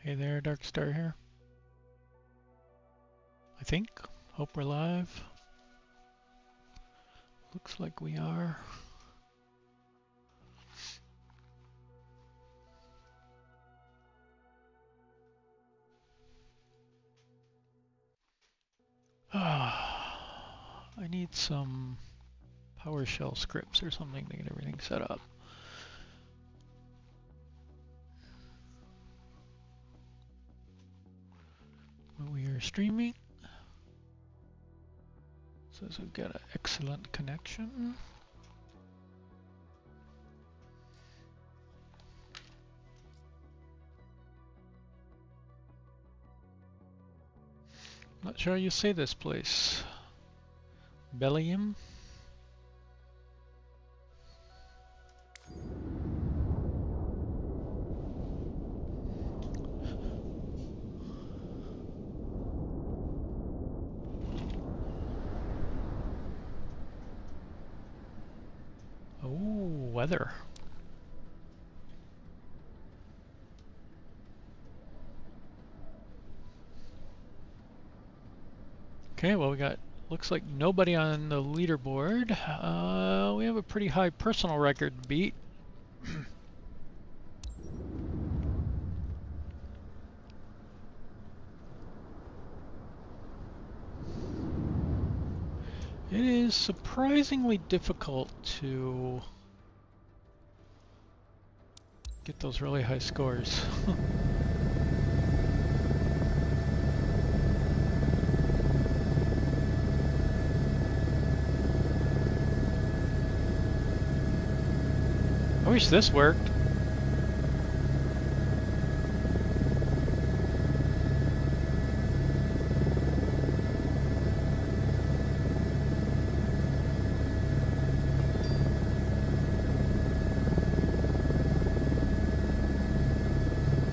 Hey there, Dark Star here. I think. Hope we're live. Looks like we are. I need some PowerShell scripts or something to get everything set up. We are streaming. Says we've got an excellent connection. Not sure how you say this place. Belayim? Oh, weather. Okay, well we got, looks like nobody on the leaderboard. We have a pretty high personal record beat. It is surprisingly difficult to get those really high scores. I wish this worked.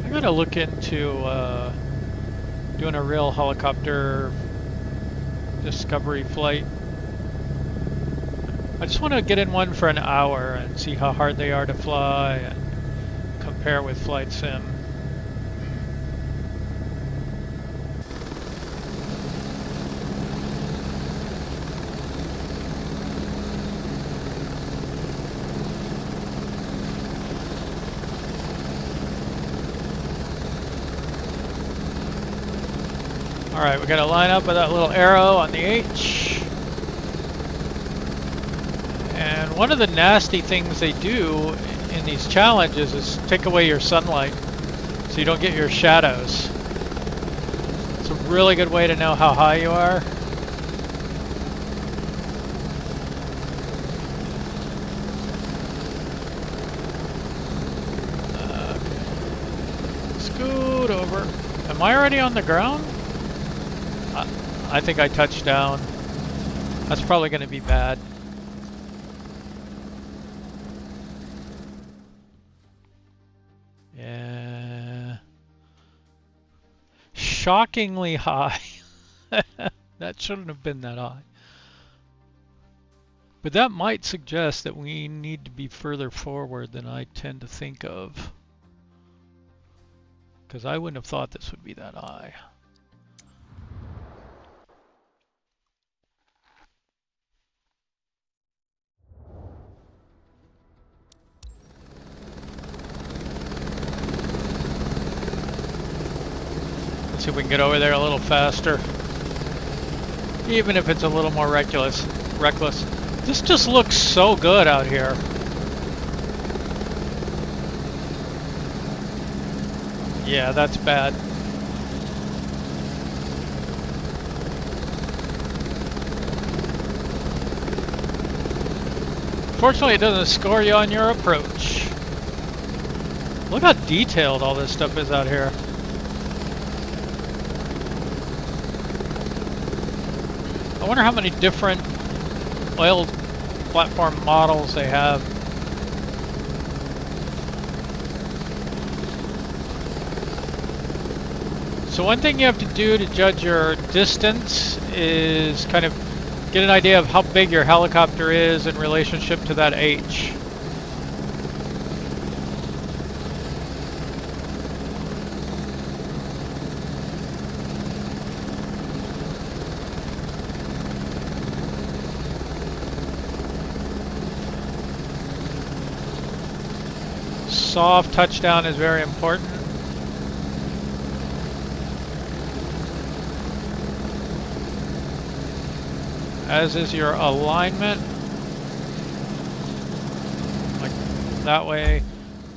I gotta look into doing a real helicopter discovery flight. I just want to get in one for an hour and see how hard they are to fly and compare with Flight Sim. Alright, we gotta line up with that little arrow on the H. And one of the nasty things they do in these challenges is take away your sunlight so you don't get your shadows. It's a really good way to know how high you are. Okay. Scoot over. Am I already on the ground? I think I touched down. That's probably going to be bad. Yeah. Shockingly high. That shouldn't have been that high. But that might suggest that we need to be further forward than I tend to think of. Because I wouldn't have thought this would be that high. See if we can get over there a little faster. Even if it's a little more reckless. This just looks so good out here. Yeah, that's bad. Fortunately, it doesn't score you on your approach. Look how detailed all this stuff is out here. I wonder how many different oil platform models they have. So one thing you have to do to judge your distance is kind of get an idea of how big your helicopter is in relationship to that H. soft touchdown is very important. As is your alignment. Like that way,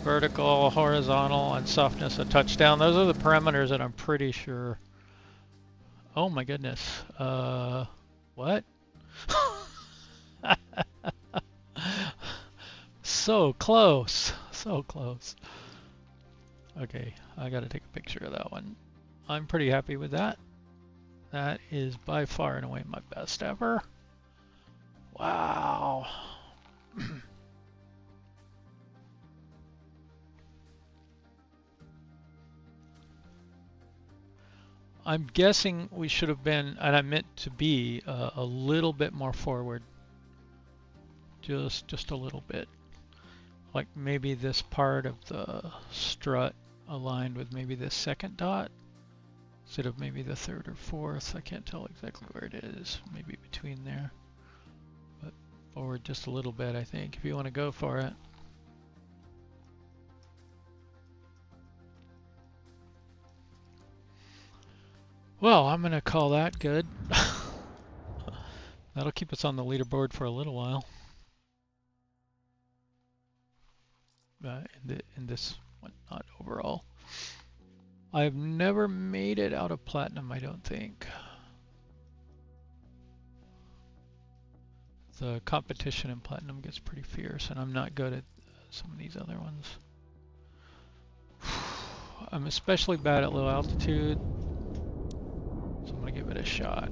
vertical, horizontal, and softness of touchdown. Those are the parameters that I'm pretty sure. Oh my goodness. What? So close. So close. Okay, I gotta take a picture of that one. I'm pretty happy with that. That is by far and away my best ever. Wow. I'm guessing we should have been, and I meant to be, a little bit more forward. Just a little bit. Like maybe this part of the strut aligned with maybe this second dot instead of maybe the third or fourth. I can't tell exactly where it is. Maybe between there. But forward just a little bit, I think, if you want to go for it. Well, I'm going to call that good. That'll keep us on the leaderboard for a little while. In this one, not overall. I've never made it out of platinum, I don't think. The competition in platinum gets pretty fierce, and I'm not good at some of these other ones. I'm especially bad at low altitude, so I'm gonna give it a shot.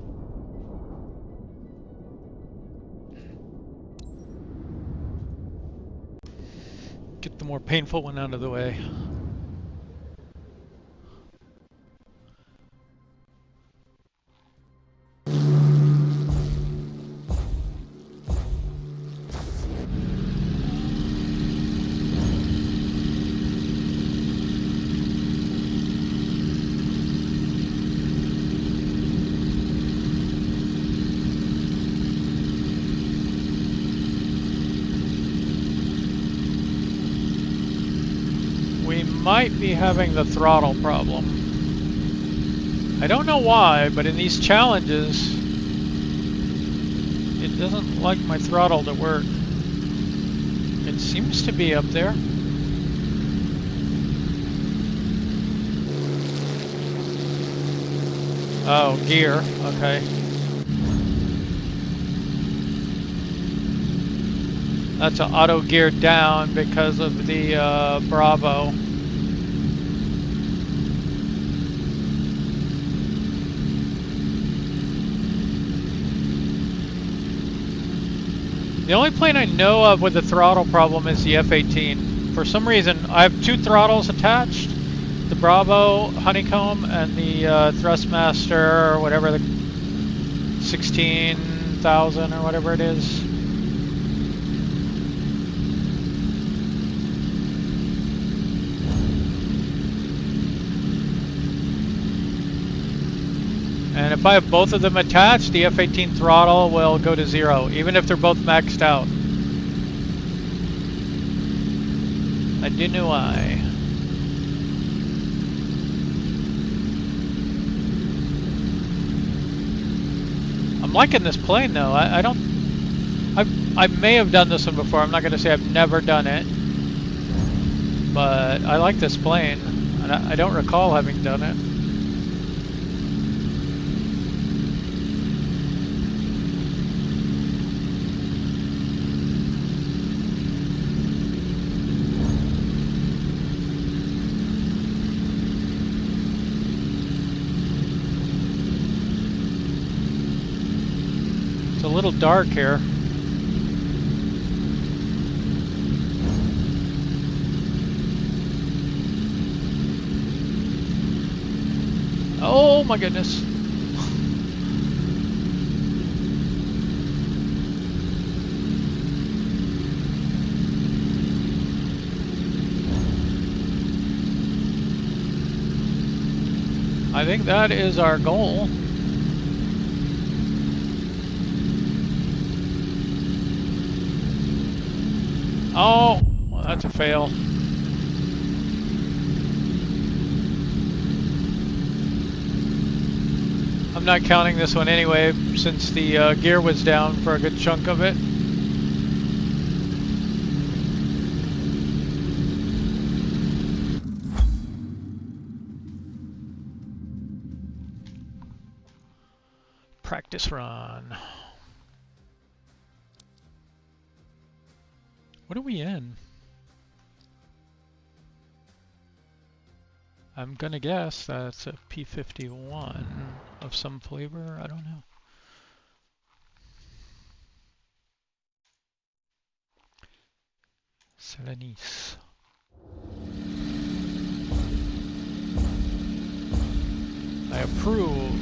Get the more painful one out of the way. Might be having the throttle problem. I don't know why, but in these challenges, it doesn't like my throttle to work. It seems to be up there. Oh, gear, okay. That's an auto gear down because of the Bravo. The only plane I know of with the throttle problem is the F-18. For some reason, I have two throttles attached. The Bravo Honeycomb and the Thrustmaster, or whatever, the 16,000 or whatever it is. And if I have both of them attached, the F-18 throttle will go to 0, even if they're both maxed out. I do know why. I'm liking this plane though. I may have done this one before. I'm not going to say I've never done it, but I like this plane, and I don't recall having done it. A little dark here. Oh my goodness. I think that is our goal. Oh, well, that's a fail. I'm not counting this one anyway, since the gear was down for a good chunk of it. Practice run. What are we in? I'm gonna guess that's a P51 of some flavor. I don't know. Selenis. I approve.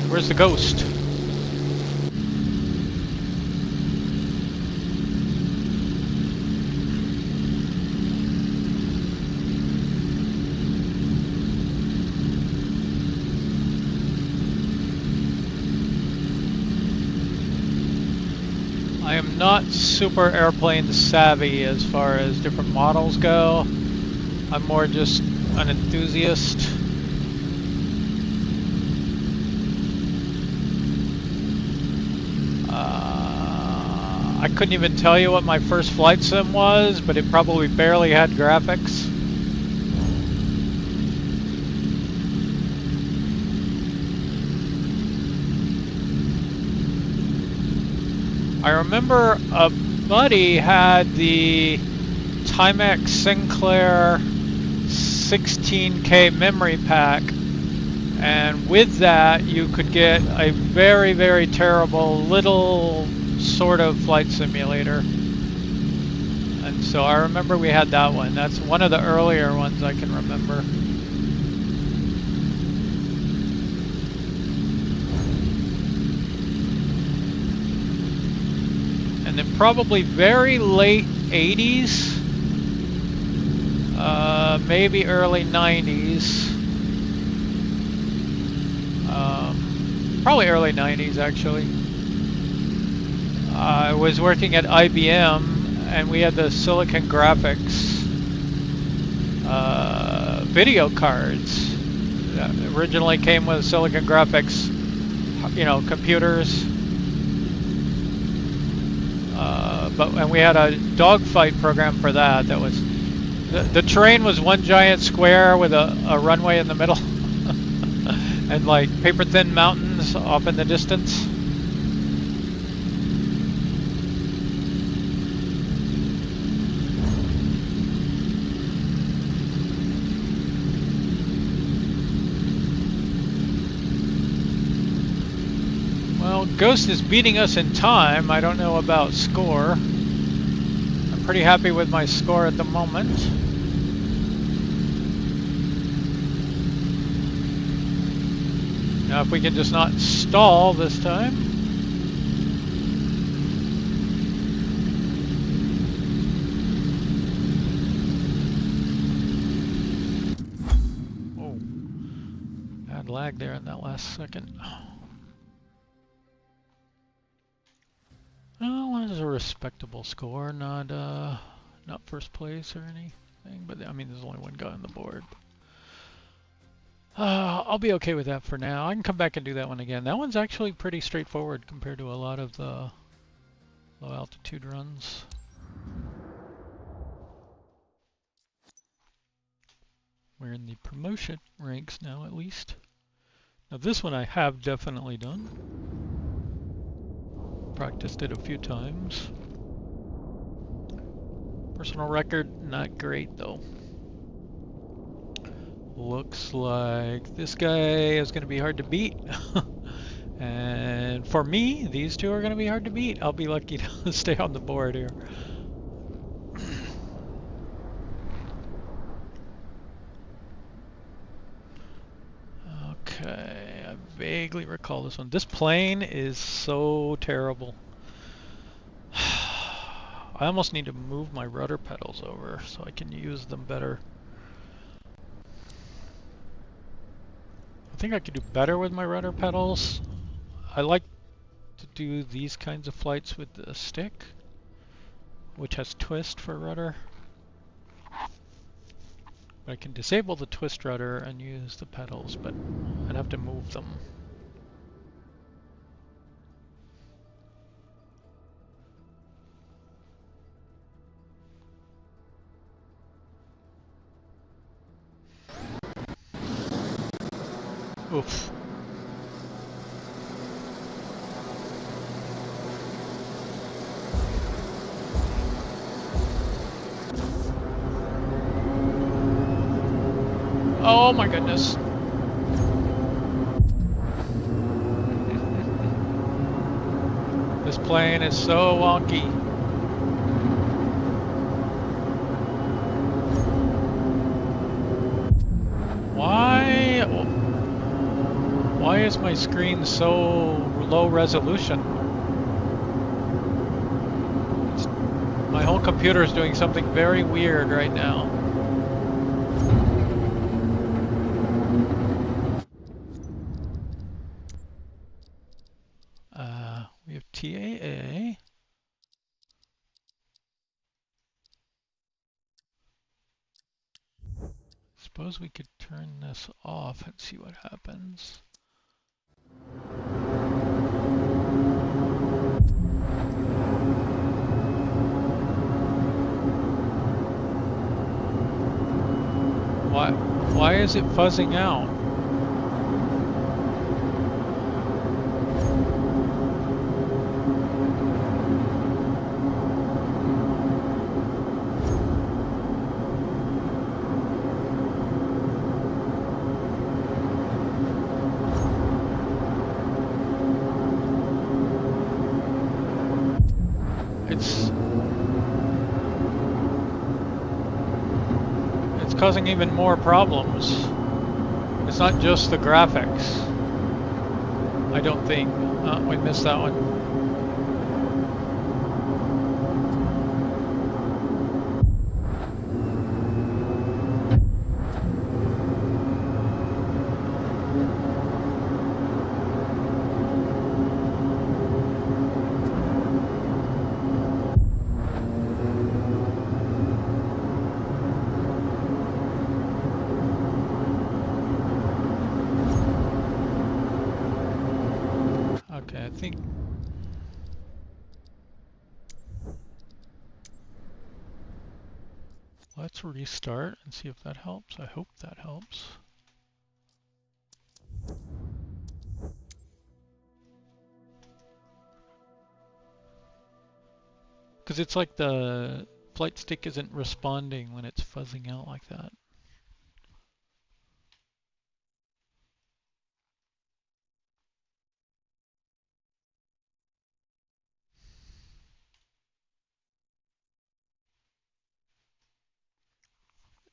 Where's the ghost? I am not super airplane savvy as far as different models go. I'm more just an enthusiast. I couldn't even tell you what my first flight sim was, but it probably barely had graphics. I remember a buddy had the Timex Sinclair 16K memory pack, and with that you could get a very, very terrible little sort of flight simulator. And so I remember we had that one. That's one of the earlier ones I can remember. And then probably very late 80s, maybe early 90s. Probably early 90s actually. I was working at IBM and we had the Silicon Graphics video cards that originally came with Silicon Graphics, you know, computers. And we had a dogfight program for that. That was the terrain was one giant square with a runway in the middle, and like paper thin mountains off in the distance. Well, Ghost is beating us in time. I don't know about score. I'm pretty happy with my score at the moment. Now if we can just not stall this time. Oh, bad lag there in that last second. Well, that is a respectable score, not first place or anything, but I mean there's only one guy on the board. I'll be okay with that for now. I can come back and do that one again. That one's actually pretty straightforward compared to a lot of the low altitude runs. We're in the promotion ranks now, at least. Now this one I have definitely done. Practiced it a few times. Personal record, not great though. Looks like this guy is going to be hard to beat. And for me, these two are going to be hard to beat. I'll be lucky to stay on the board here. Okay, I vaguely recall this one. This plane is so terrible. I almost need to move my rudder pedals over so I can use them better. I think I could do better with my rudder pedals. I like to do these kinds of flights with the stick, which has twist for rudder. But I can disable the twist rudder and use the pedals, but I'd have to move them. Oof. Oh my goodness. This plane is so wonky. Why is my screen so low resolution? My whole computer is doing something very weird right now. We have TAA. Suppose we could turn this off and see what happens. Why is it fuzzing out? It's causing even more problems. It's not just the graphics. I don't think. We missed that one. Okay, I think let's restart and see if that helps. I hope that helps. Because it's like the flight stick isn't responding when it's fuzzing out like that.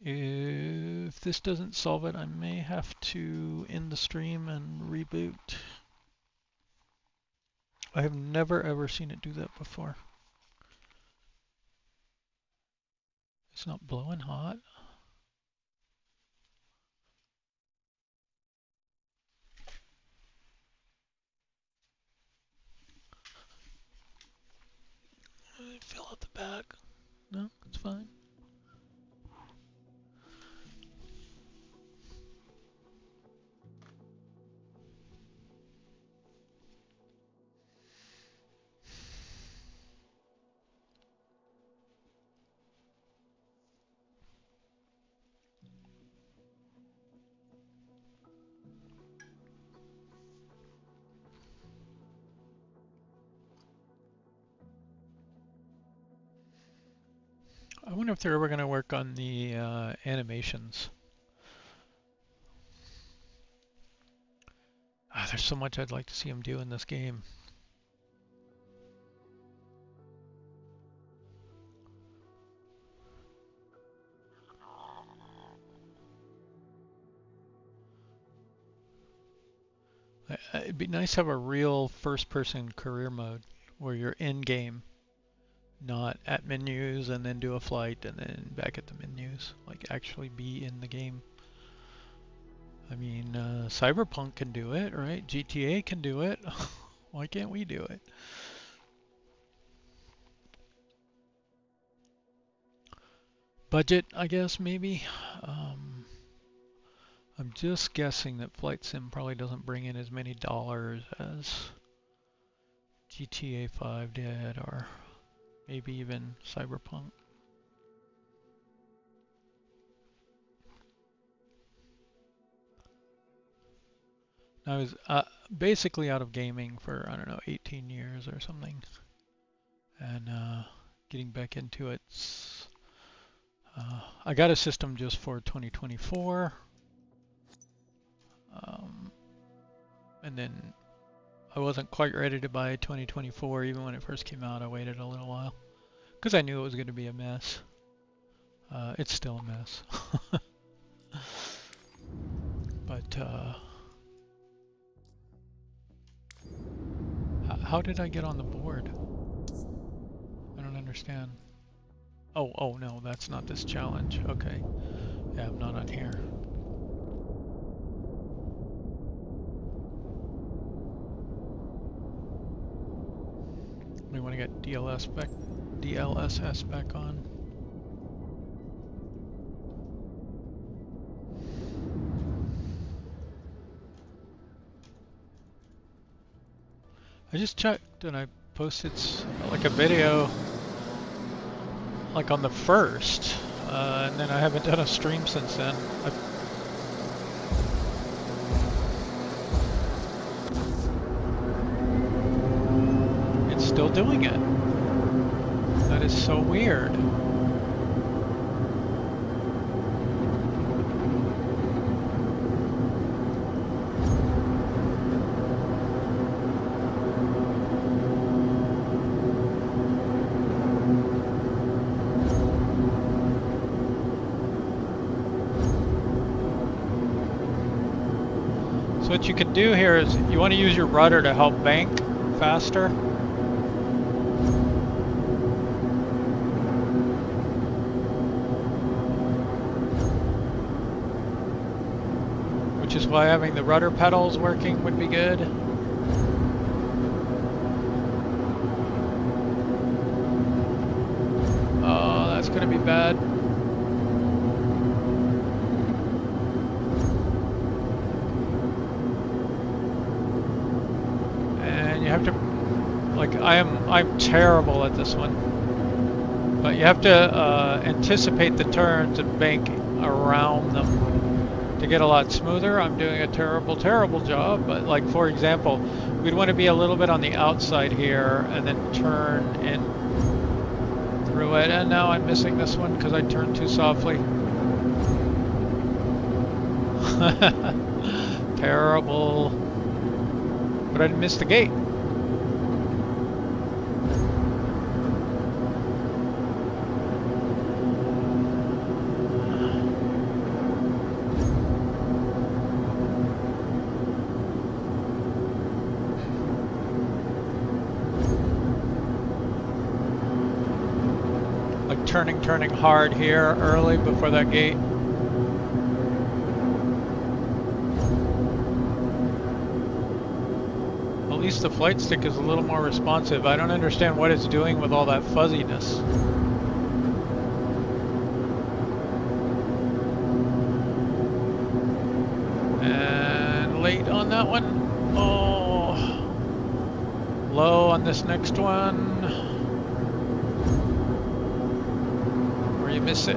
If this doesn't solve it, I may have to end the stream and reboot. I have never ever seen it do that before. It's not blowing hot. Fill out the bag. No, it's fine. I wonder if they're ever going to work on the animations. There's so much I'd like to see them do in this game. It'd be nice to have a real first-person career mode where you're in-game, not at menus and then do a flight and then back at the menus. Like actually be in the game. I mean, Cyberpunk can do it, right? GTA can do it. Why can't we do it? Budget, I guess, maybe. I'm just guessing that Flight Sim probably doesn't bring in as many dollars as GTA 5 did, or maybe even Cyberpunk. I was basically out of gaming for, I don't know, 18 years or something. And getting back into it. I got a system just for 2024. And then I wasn't quite ready to buy 2024 even when it first came out. I waited a little while because I knew it was going to be a mess. It's still a mess. But how did I get on the board? I don't understand. Oh no, that's not this challenge. Okay. Yeah, I'm not on here. We want to get DLSS back on. I just checked and I posted like a video like on the 1st, and then I haven't done a stream since then. It's still doing it. That is so weird. So what you can do here is you want to use your rudder to help bank faster. Which is why having the rudder pedals working would be good. Oh, that's going to be bad. And you have to, like, I'm terrible at this one. But you have to anticipate the turns and bank around them to get a lot smoother. I'm doing a terrible job, but like for example, we'd want to be a little bit on the outside here and then turn in through it. And now I'm missing this one because I turned too softly. Terrible. But I missed the gate. Turning hard here early before that gate. At least the flight stick is a little more responsive. I don't understand what it's doing with all that fuzziness. And late on that one. Oh, low on this next one. Miss it.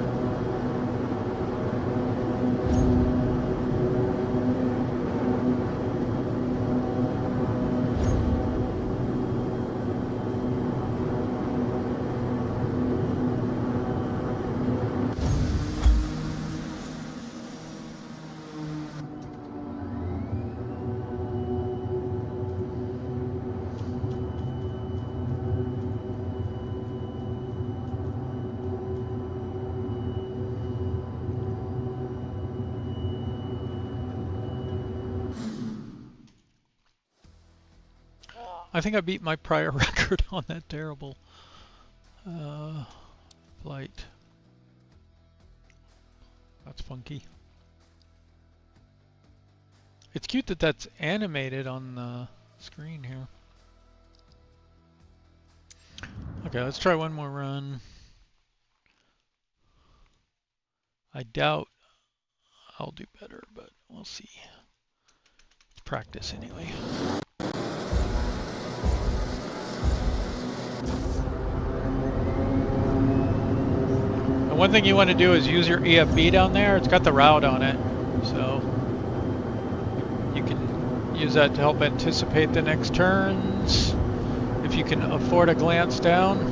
I think I beat my prior record on that terrible flight. That's funky. It's cute that that's animated on the screen here. Okay, let's try one more run. I doubt I'll do better, but we'll see. Practice anyway. And one thing you want to do is use your EFB down there. It's got the route on it, so you can use that to help anticipate the next turns if you can afford a glance down.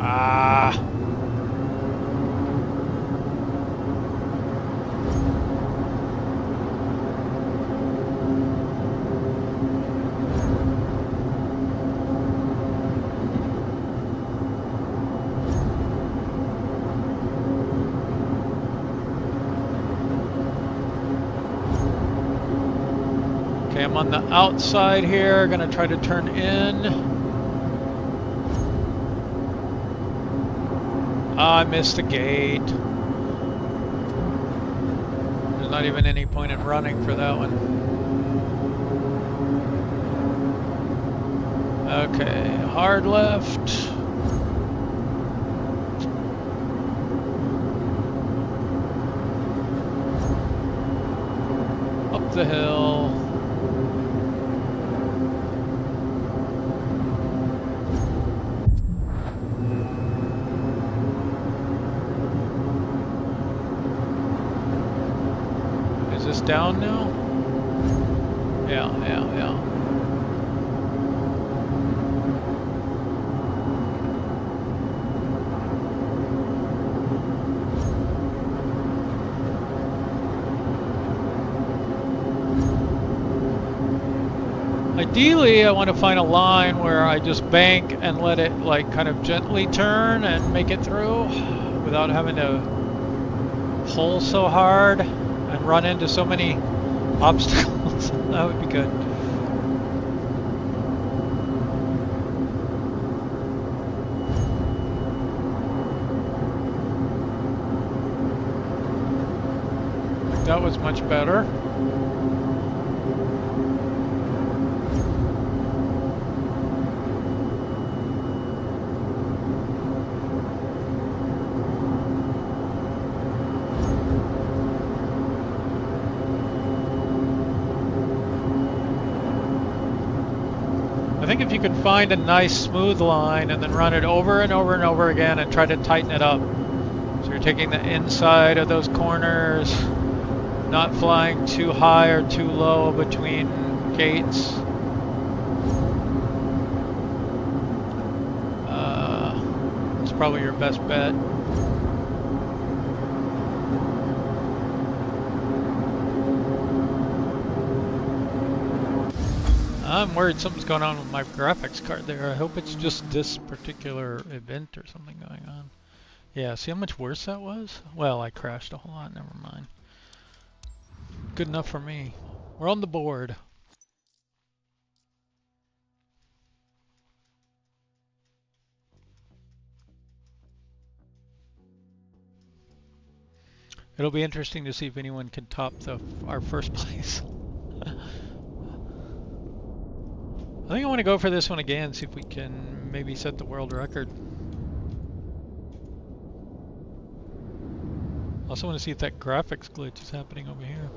Ah. Okay, I'm on the outside here, gonna try to turn in. I missed the gate. There's not even any point in running for that one. Okay, hard left. Up the hill. Down now? Yeah. Ideally, I want to find a line where I just bank and let it like kind of gently turn and make it through without having to pull so hard and run into so many obstacles. That would be good. That was much better. I think if you could find a nice smooth line and then run it over and over and over again and try to tighten it up. So you're taking the inside of those corners, not flying too high or too low between gates. That's probably your best bet. I'm worried something's going on with my graphics card there. I hope it's just this particular event or something going on. Yeah, see how much worse that was? Well, I crashed a whole lot, never mind. Good enough for me. We're on the board. It'll be interesting to see if anyone can top our first place. I think I want to go for this one again, see if we can maybe set the world record. Also want to see if that graphics glitch is happening over here.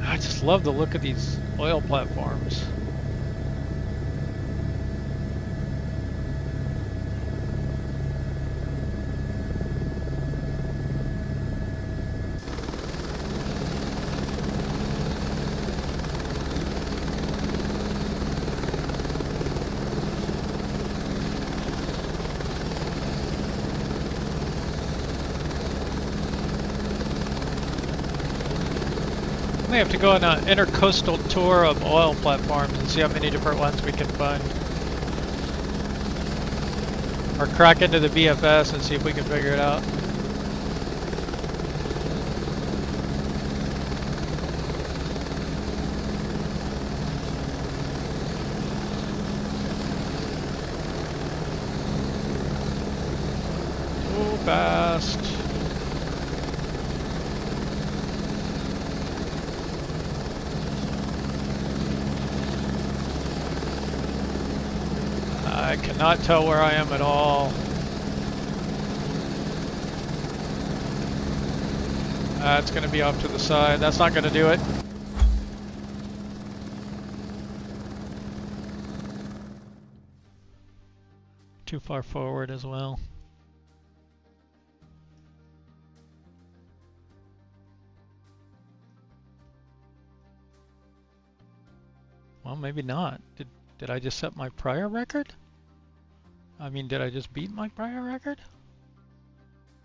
I just love the look of these oil platforms. may have to go on an intercoastal tour of oil platforms and see how many different ones we can find. Or crack into the BFS and see if we can figure it out. Oh, fast. I cannot tell where I am at all. That's going to be off to the side. That's not going to do it. Too far forward as well. Well, maybe not. Did I just set my prior record? I mean, did I just beat my prior record?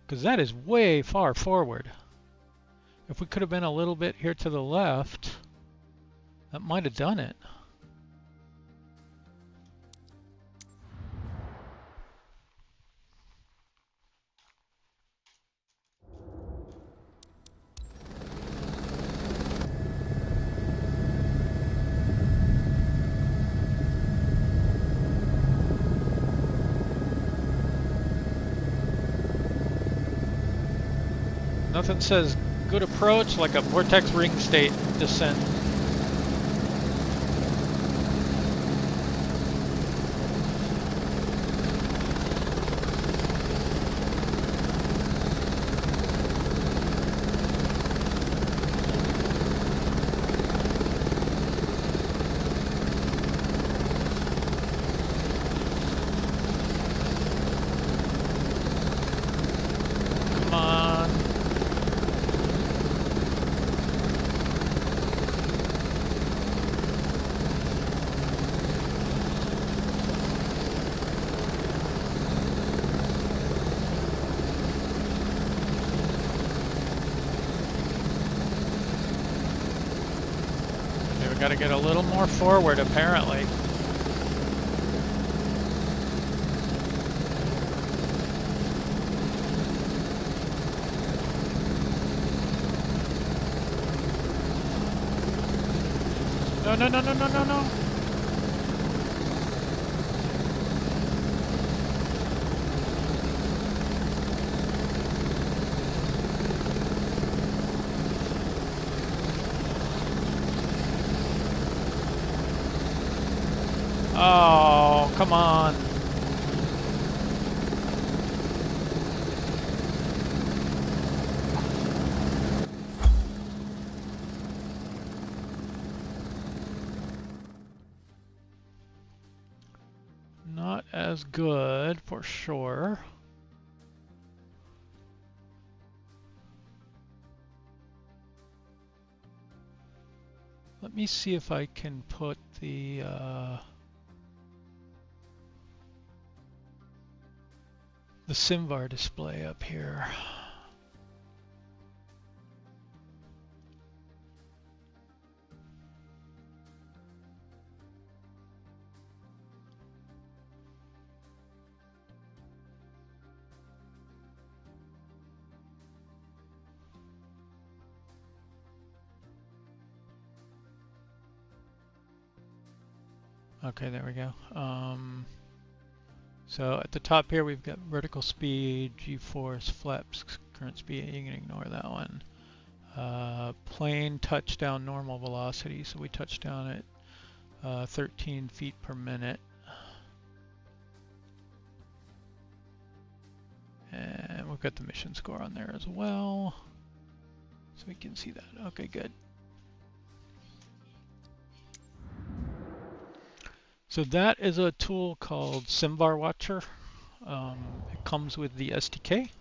Because that is way far forward. If we could have been a little bit here to the left, that might have done it. Nothing says good approach like a vortex ring state descent. Come on. Got to get a little more forward, apparently. No, no, no, no, no, no, no. Oh, come on. Not as good, for sure. Let me see if I can put the SimVar display up here. Okay, there we go. So at the top here we've got vertical speed, g-force, flaps, current speed. You can ignore that one. Plane touchdown normal velocity. So we touch down at 13 feet per minute. And we've got the mission score on there as well. So we can see that. Okay, good. So that is a tool called SimVar Watcher. It comes with the SDK.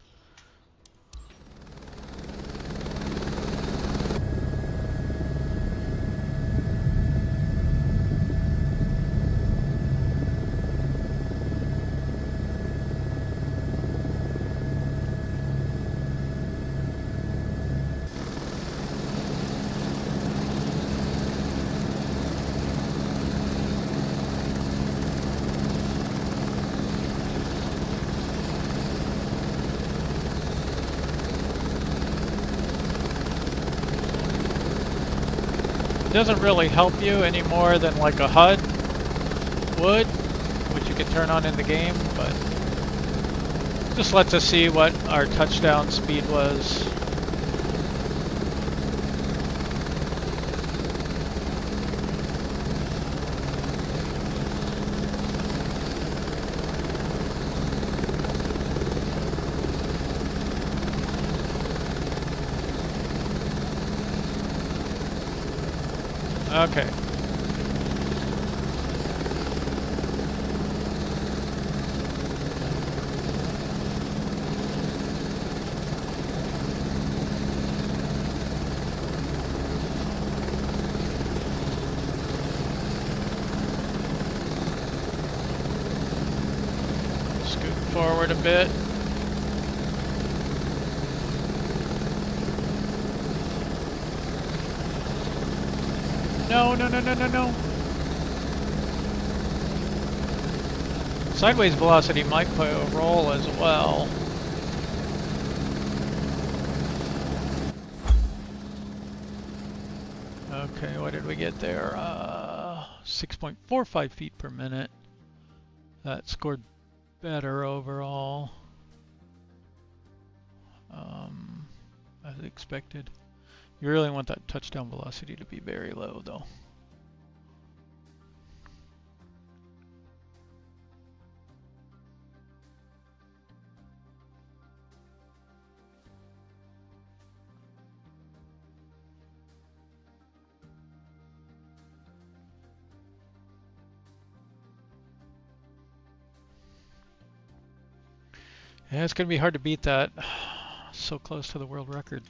doesn't really help you any more than like a HUD would, which you can turn on in the game, but just lets us see what our touchdown speed was. Okay. Scoot forward a bit. No, no, no, no, no, no. Sideways velocity might play a role as well. Okay, what did we get there? 6.45 feet per minute. That scored better overall. As expected. You really want that touchdown velocity to be very low though. Yeah, it's going to be hard to beat that. So close to the world record.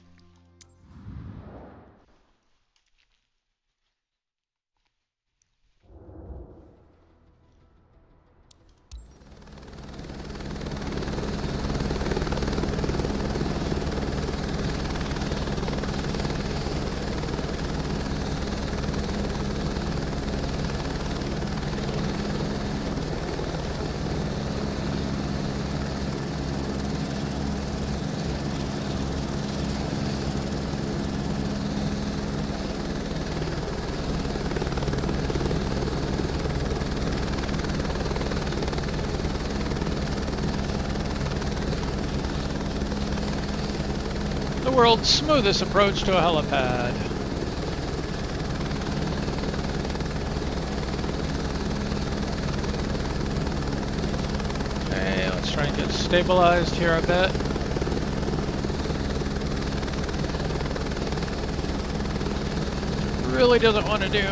The world's smoothest approach to a helipad. Okay, let's try and get stabilized here a bit. Really doesn't want to do.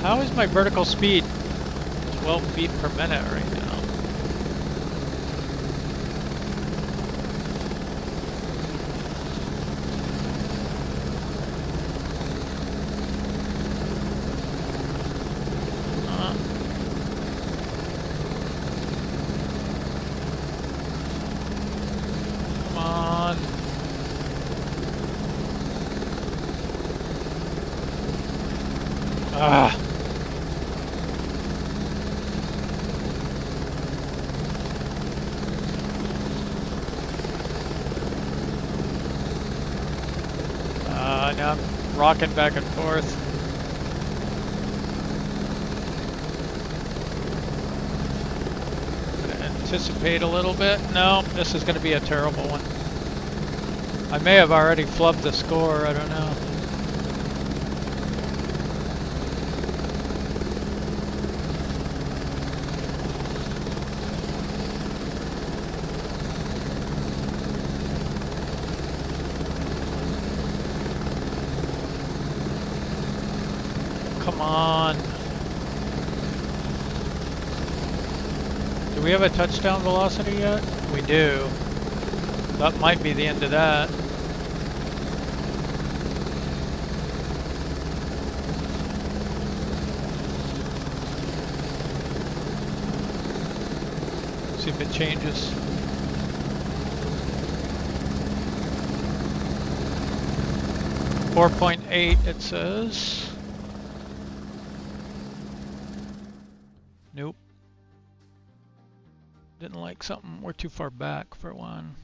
How is my vertical speed? 12 feet per minute right now. Come on. Ah. Now I'm rocking back and forth. Gonna anticipate a little bit. No, this is gonna be a terrible one. I may have already flubbed the score, I don't know. Come on. Do we have a touchdown velocity yet? We do. That might be the end of that. See if it changes. 4.8 it says. Nope. Didn't like something. We're too far back for one.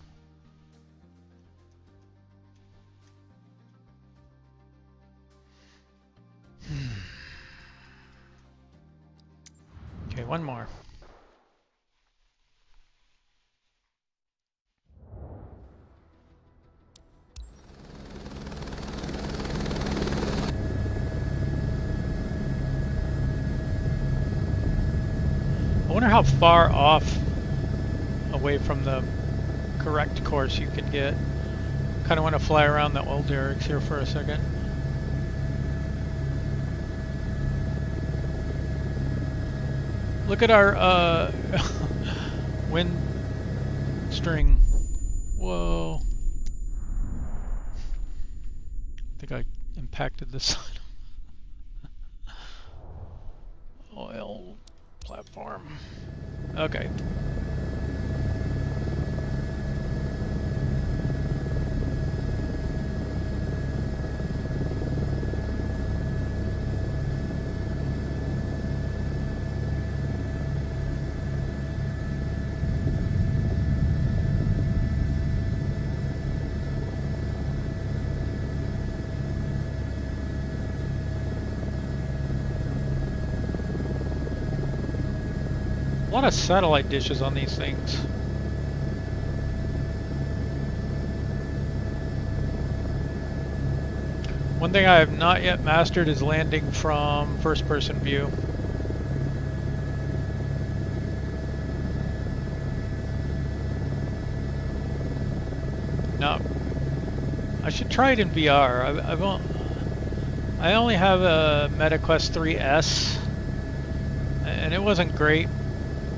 Okay, one more. I wonder how far off away from the correct course you can get. Kind of want to fly around the old derricks here for a second. Look at our wind string. Whoa. I think I impacted the sun. Oil platform. Okay. A lot of satellite dishes on these things. One thing I have not yet mastered is landing from first-person view. No, I should try it in VR. I only have a MetaQuest 3S, and it wasn't great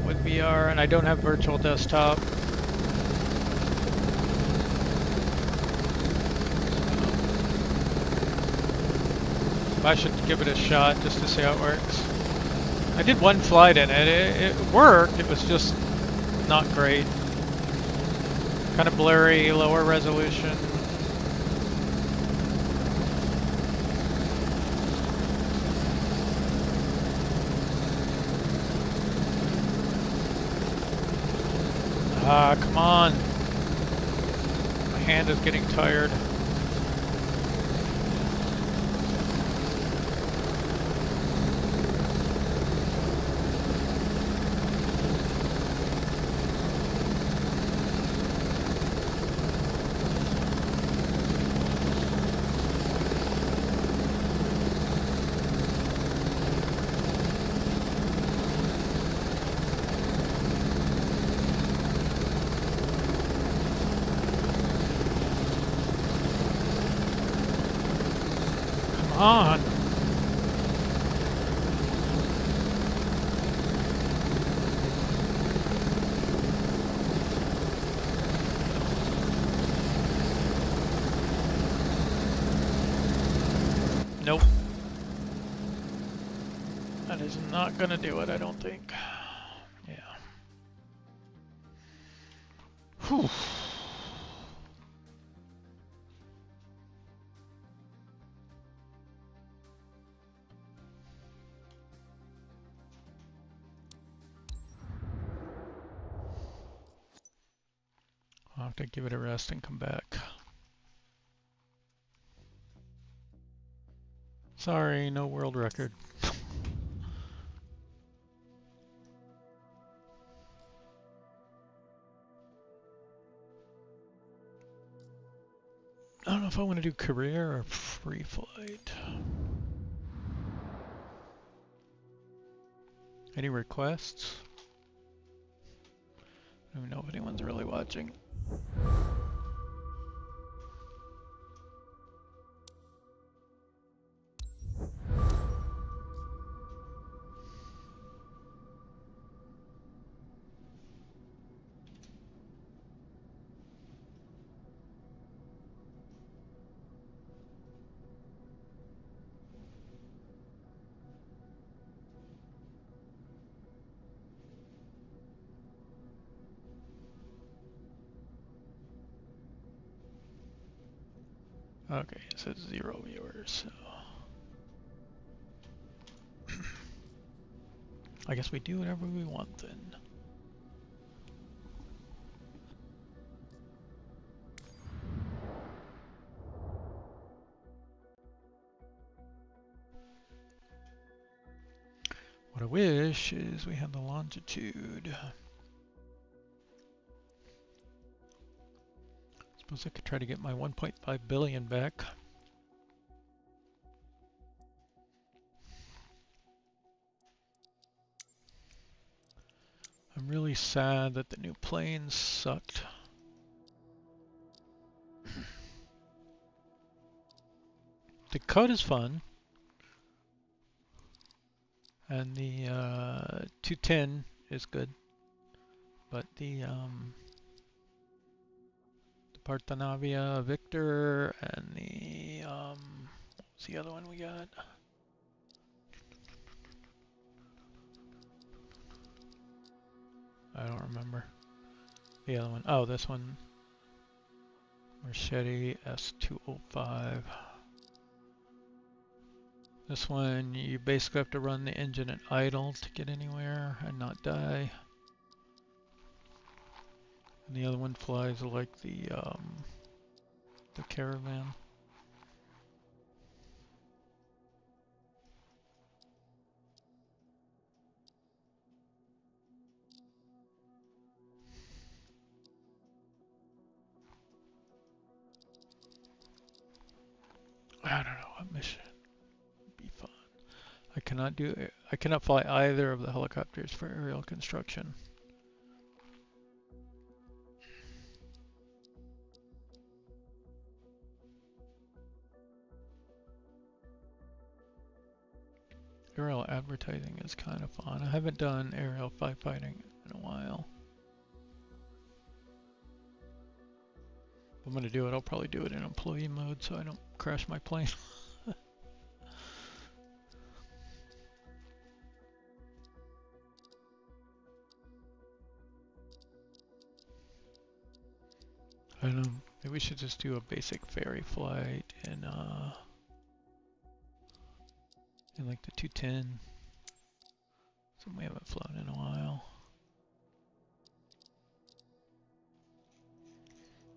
with VR, and I don't have virtual desktop. I should give it a shot just to see how it works. I did one flight in it. It worked. It was just not great. Kind of blurry, lower resolution. Ah, come on. My hand is getting tired. On. Nope. That is not gonna do it, I don't think. Yeah. Whew. I'll have to give it a rest and come back. Sorry, no world record. I don't know if I want to do career or free flight. Any requests? I don't even know if anyone's really watching. Okay, it says 0 viewers, so I guess we do whatever we want then. What I wish is we had the longitude. Suppose I could try to get my 1.5 billion back. I'm really sad that the new planes sucked. The code is fun, and the 210 is good, but the Partanavia Victor and the what was the other one we got? I don't remember. The other one. Oh, this one. Machete S205. This one, you basically have to run the engine at idle to get anywhere and not die. And the other one flies like the Caravan. I don't know what mission would be fun. I cannot fly either of the helicopters for aerial construction. Aerial advertising is kind of fun. I haven't done aerial firefighting in a while. If I'm going to do it, I'll probably do it in employee mode so I don't crash my plane. I don't know, maybe we should just do a basic ferry flight in like the 210. Something we haven't flown in a while.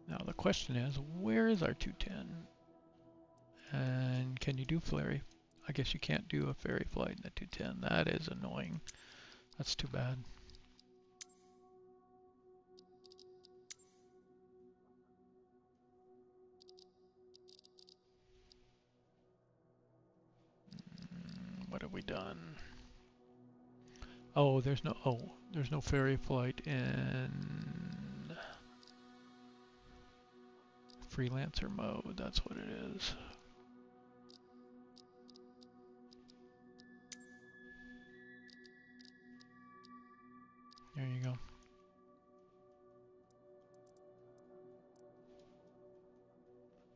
Now the question is, where is our 210? And can you do ferry? I guess you can't do a ferry flight in the 210. That is annoying. That's too bad. What have we done? Oh, there's no ferry flight in freelancer mode. That's what it is. There you go.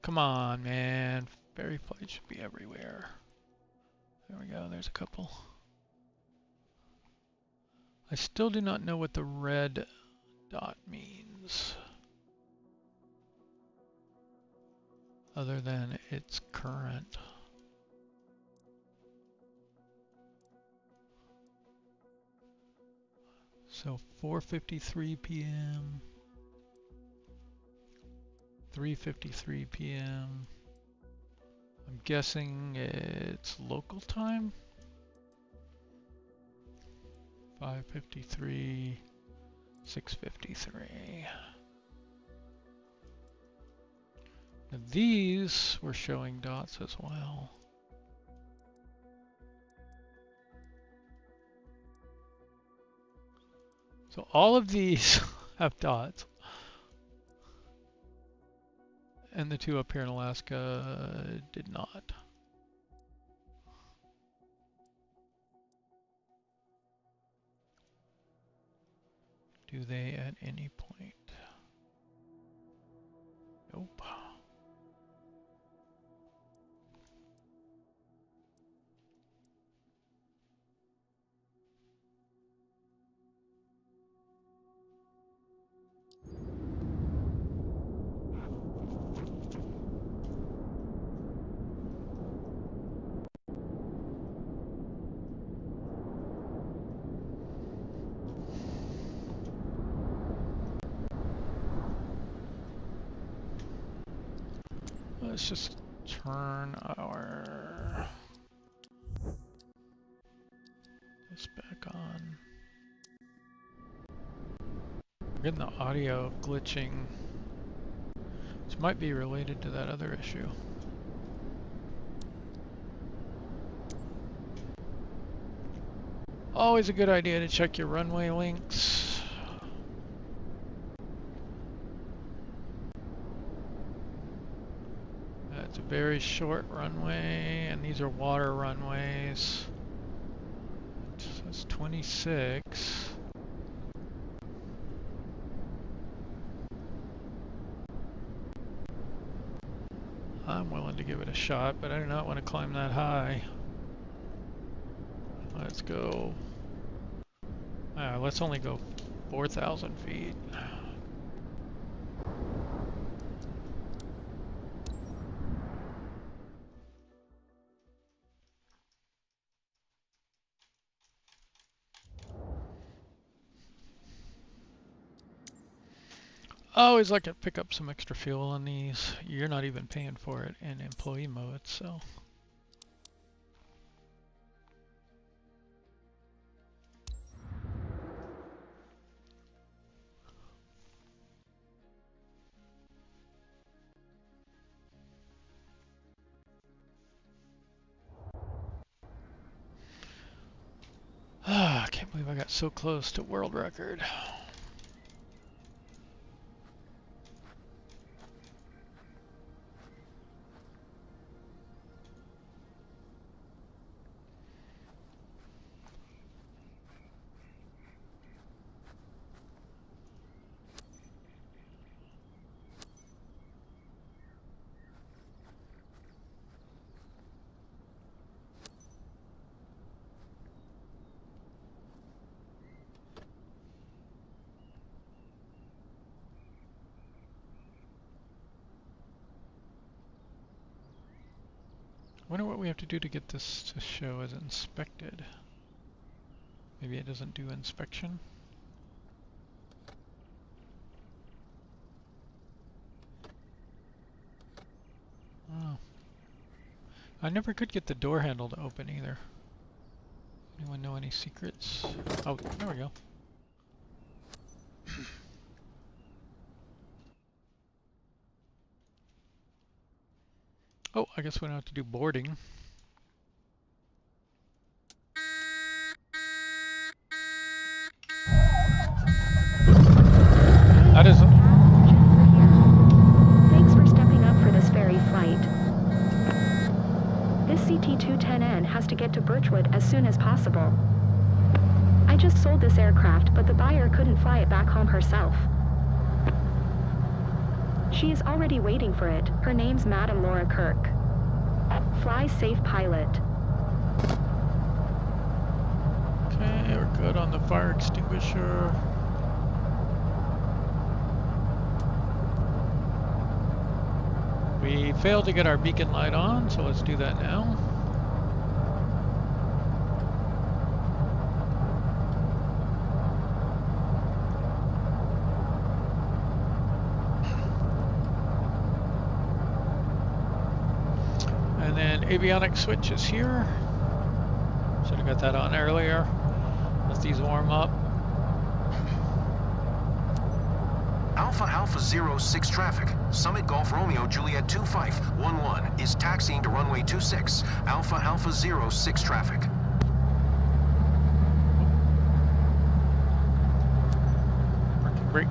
Come on, man. Ferry flight should be everywhere. There we go. There's a couple. I still do not know what the red dot means, other than it's current. So 4:53 p.m. 3:53 p.m. I'm guessing it's local time. 5:53, 6:53. Now these were showing dots as well. So all of these have dots. And the two up here in Alaska did not. Do they at any point? Nope. Let's just turn our this back on. We're getting the audio glitching. This might be related to that other issue. Always a good idea to check your runway links. That's a very short runway, and these are water runways. That's 26. I'm willing to give it a shot, but I do not want to climb that high. Let's go. Let's only go 4,000 feet. I always like to pick up some extra fuel on these. You're not even paying for it in employee mode, so. I can't believe I got so close to world record. I wonder what we have to do to get this to show as inspected. Maybe it doesn't do inspection. Oh. I never could get the door handle to open either. Anyone know any secrets? Oh, there we go. Oh, I guess we don't have to do boarding. That is... Thanks for stepping up for this ferry flight. This CT-210N has to get to Birchwood as soon as possible. I just sold this aircraft, but the buyer couldn't fly it back home herself. She is already waiting for it. Her name's Madam Laura Kirk. Fly safe, pilot. Okay, we're good on the fire extinguisher. We failed to get our beacon light on, so let's do that now. And then avionics switch is here. Should have got that on earlier. Let these warm up. Alpha 06 traffic. Summit Golf Romeo Juliet 2511 is taxiing to runway 26. Alpha 06 traffic. Parking brake.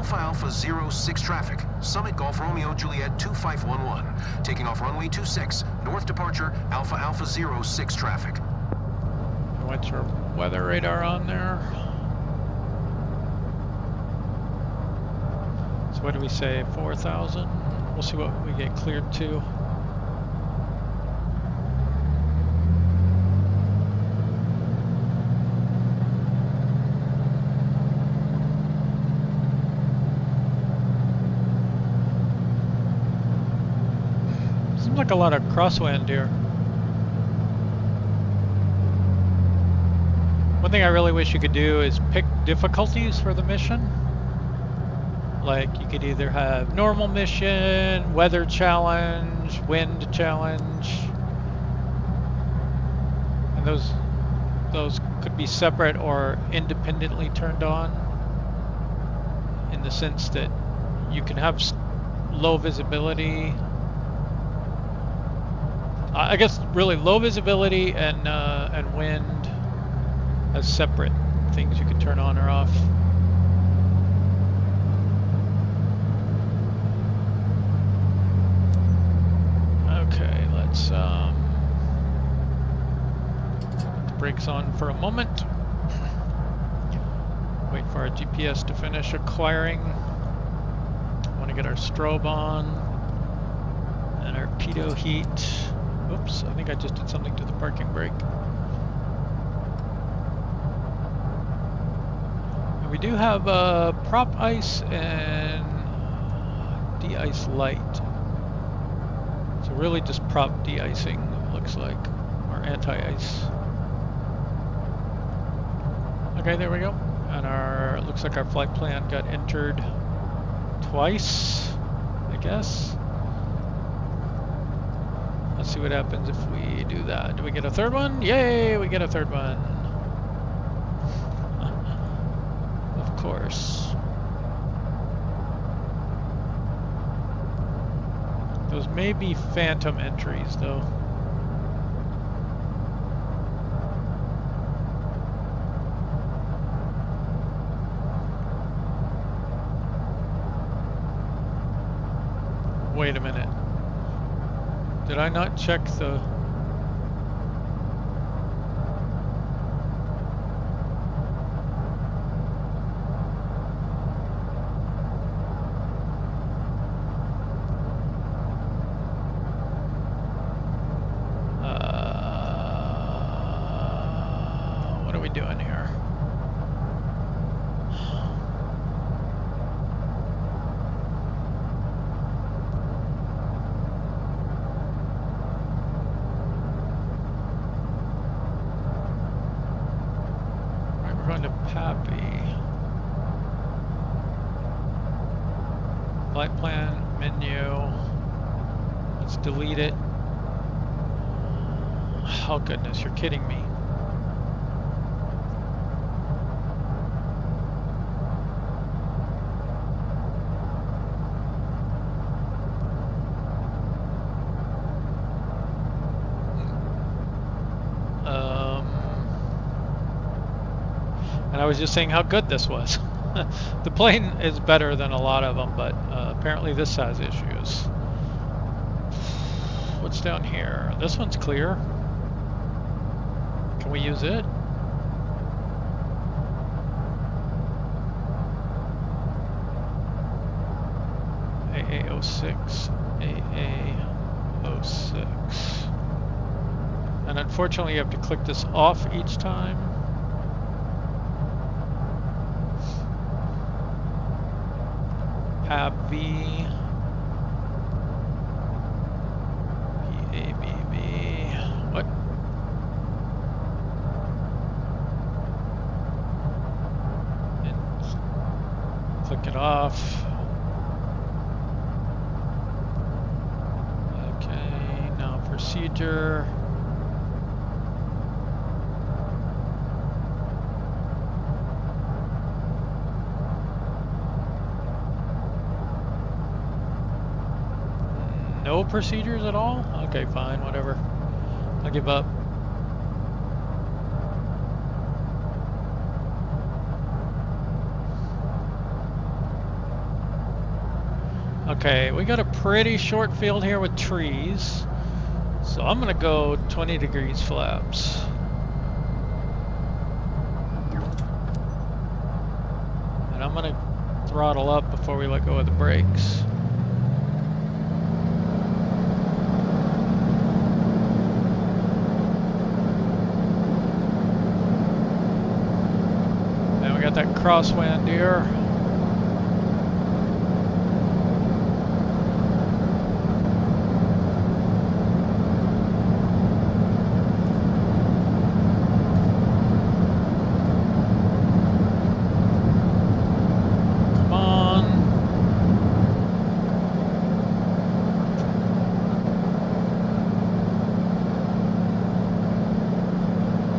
Alpha Alpha 06 traffic. Summit Golf Romeo Juliet 2511. Taking off runway 26. North departure Alpha Alpha 06 traffic. What's your weather radar on there? So what do we say, 4,000? We'll see what we get cleared to. Seems like a lot of crosswind here. One thing I really wish you could do is pick difficulties for the mission. Like you could either have normal mission, weather challenge, wind challenge. And those could be separate or independently turned on. In the sense that you can have low visibility. I guess really low visibility and wind as separate things you can turn on or off. Okay, let's put the brakes on for a moment. Wait for our GPS to finish acquiring. Want to get our strobe on and our pitot heat. Oops, I think I just did something to the parking brake. And we do have prop ice and de-ice light. So really just prop de-icing, it looks like, or anti-ice. Okay, there we go. And our, it looks like our flight plan got entered twice, I guess. Let's see what happens if we do that. Do we get a third one? Yay, we get a third one. Of course. Those may be phantom entries, though. Wait a minute. Did I not check the... what are we doing here? Flight plan, menu, let's delete it. Oh goodness, you're kidding me. And I was just saying how good this was. The plane is better than a lot of them, but apparently this has issues. What's down here? This one's clear. Can we use it? AA06, AA06. And unfortunately you have to click this off each time. Pab V, PABV, what? And click it off. Okay, now procedure. No procedures at all? Okay, fine, whatever. I'll give up. Okay, we got a pretty short field here with trees. So I'm gonna go 20 degrees flaps. And I'm gonna throttle up before we let go of the brakes. Then we got that crosswind here.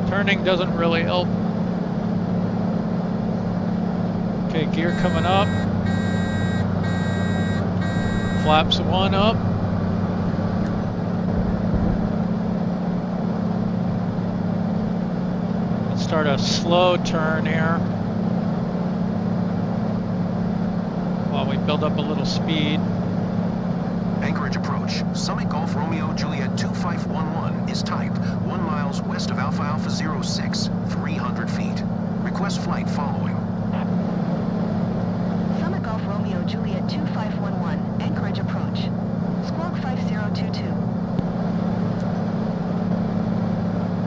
Turning doesn't really help. Okay, gear coming up. Flaps 1 up. Let's start a slow turn here while we build up a little speed. Anchorage approach. Summit Golf Romeo Juliet 2511 is type 1 miles west of Alpha Alpha 06, 300 feet. Request flight following. Summit Golf Romeo Juliet 2511, Anchorage approach. Squawk 5022.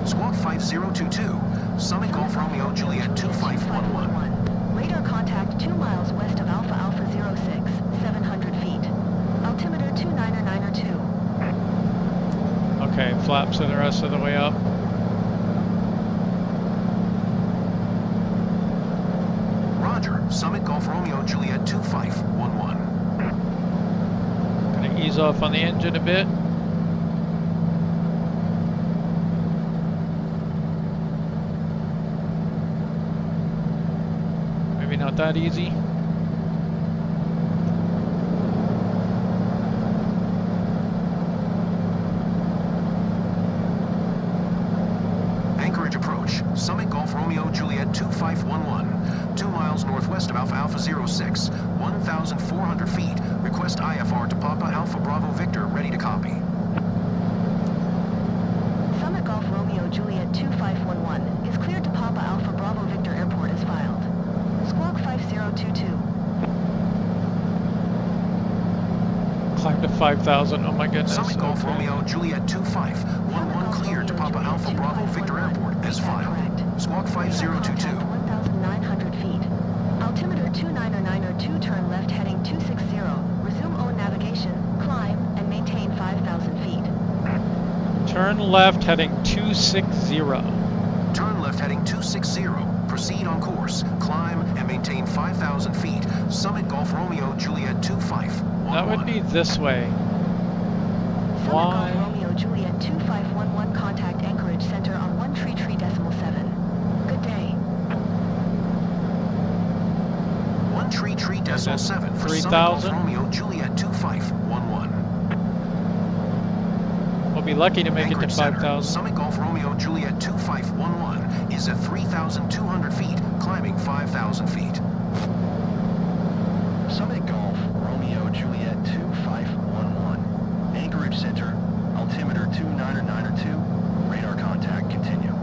Squawk 5022. Summit Golf Romeo Juliet 2511. Radar contact 2 miles west of Alpha Alpha 06, 700 feet. Altimeter 29902. Okay, flaps are the rest of the way up. Roger. Summit Golf Romeo Juliet 2511. Gonna ease off on the engine a bit. Maybe not that easy. Summit Golf Romeo Juliet 2511, 2 miles northwest of Alpha Alpha 06, 1,400 feet. Request IFR to Papa Alpha Bravo Victor, ready to copy. Summit Golf Romeo Juliet 2511 is cleared to Papa Alpha Bravo Victor Airport as filed. Squawk 5022. Climb to 5,000, oh my goodness. Summit Golf Okay. Romeo Juliet 2511 cleared to Papa Alpha Bravo Victor Airport as filed. Squawk 5022. 1,900 feet. Altimeter 29902, turn left heading 260. Resume own navigation, climb, and maintain 5,000 feet. Turn left heading 260. Turn left heading 260. Proceed on course, climb, and maintain 5,000 feet. Summit Golf Romeo Juliet 2511. That would be this way. Summit Why? Golf Romeo Juliet 2511, contact Anchorage Center on 133.7. Good day. 133.7 for 3,000. Summit Golf Romeo Juliet 2511. We'll be lucky to make Anchorage it to Center, 5,000. Summit Golf Romeo Juliet 2511 is at 3,200 feet, climbing 5,000 feet. Summit Golf Romeo Juliet 2511. Anchorage Center, altimeter 29902, radar contact continue.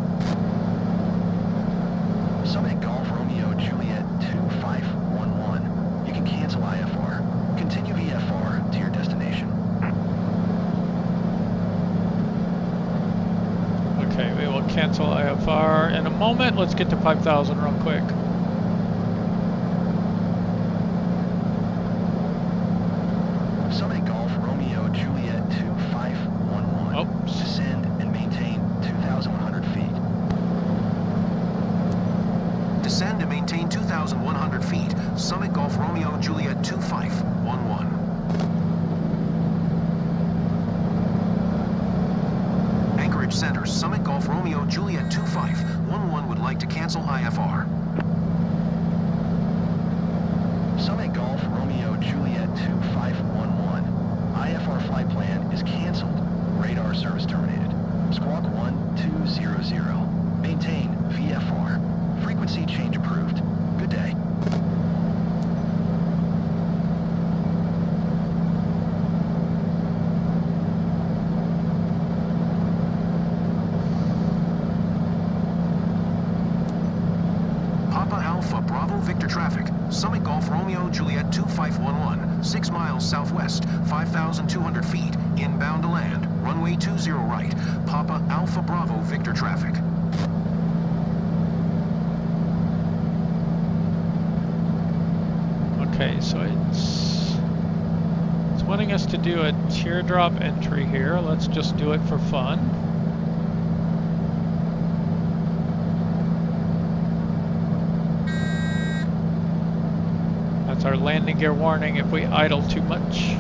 Summit Golf Romeo Juliet 2511. You can cancel IFR. Continue VFR to your destination. Okay, we will cancel IFR in a moment. Let's get to 5,000 real quick. Summit Golf Romeo Juliet 2511. Oops. Descend and maintain 2,100 feet. Descend and maintain 2,100 feet. Summit Golf Romeo Juliet 2511. Anchorage Center, Summit Golf Romeo Juliet 2511 would like to cancel IFR. Summit Golf Romeo Juliet 2511. IFR flight plan is canceled. Radar service terminated. Squawk 1200. Maintain VFR. Frequency change approved. Good day. traffic. Summit Golf Romeo Juliet 2511, 6 miles southwest, 5,200 feet, inbound to land, runway 20 right, Papa Alpha Bravo Victor traffic. Okay, so it's wanting us to do a teardrop entry here. Let's just do it for fun. That's our landing gear warning if we idle too much.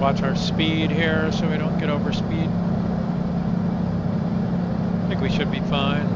Watch our speed here so we don't get over speed. I think we should be fine.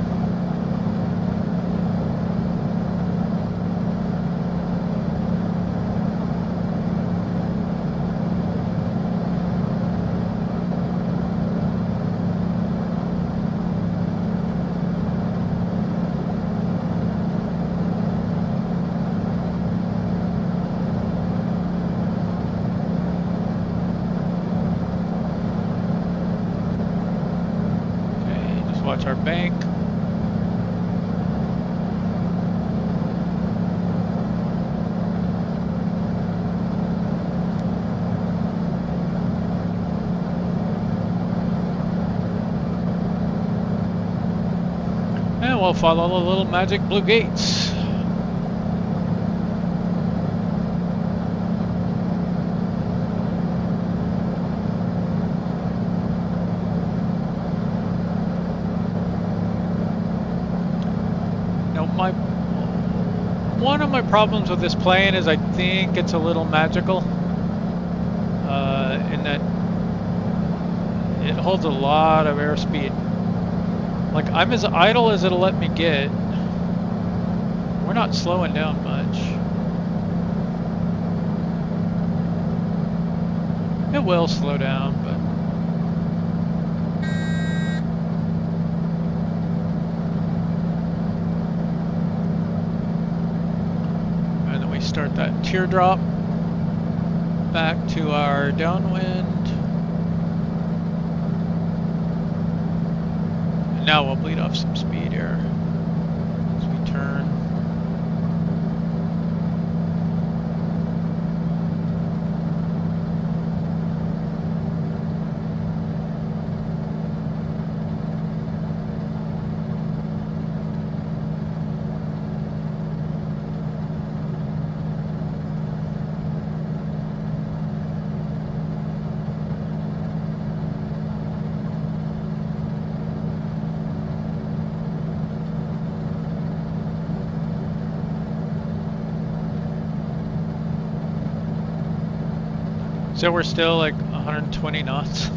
Watch our bank. And we'll follow the little magic blue gates. One of my problems with this plane is I think it's a little magical in that it holds a lot of airspeed. Like, I'm as idle as it'll let me get. We're not slowing down much. It will slow down, but start that teardrop back to our downwind. And now we'll bleed off some speed here as we turn. So we're still like 120 knots.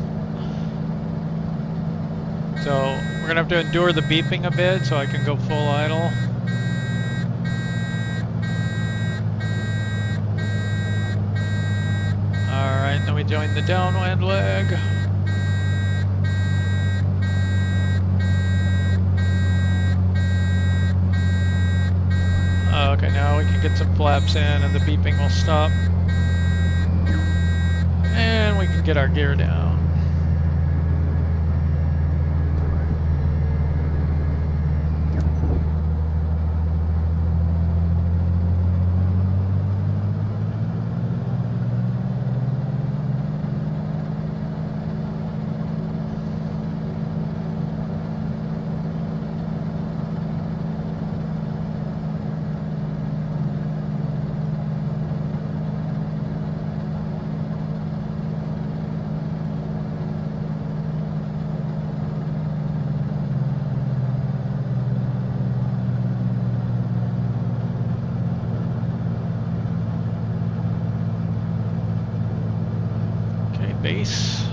So we're gonna have to endure the beeping a bit so I can go full idle. Alright, then we join the downwind leg. Okay, now we can get some flaps in and the beeping will stop. And we can get our gear down. base.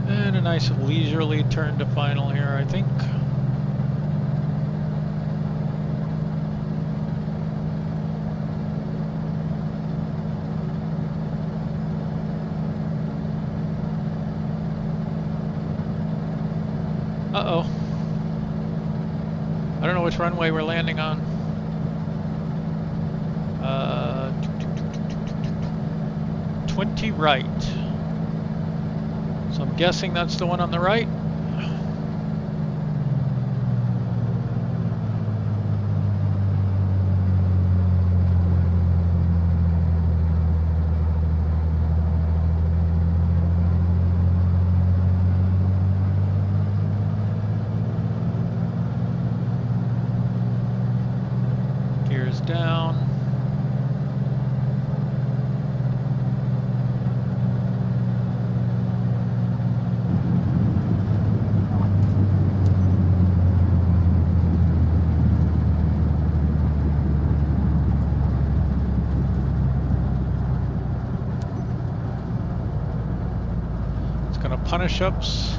And a nice leisurely turn to final here, I think. Uh-oh. I don't know which runway we're landing on. 20 right. So I'm guessing that's the one on the right. Gears down. Punish ups.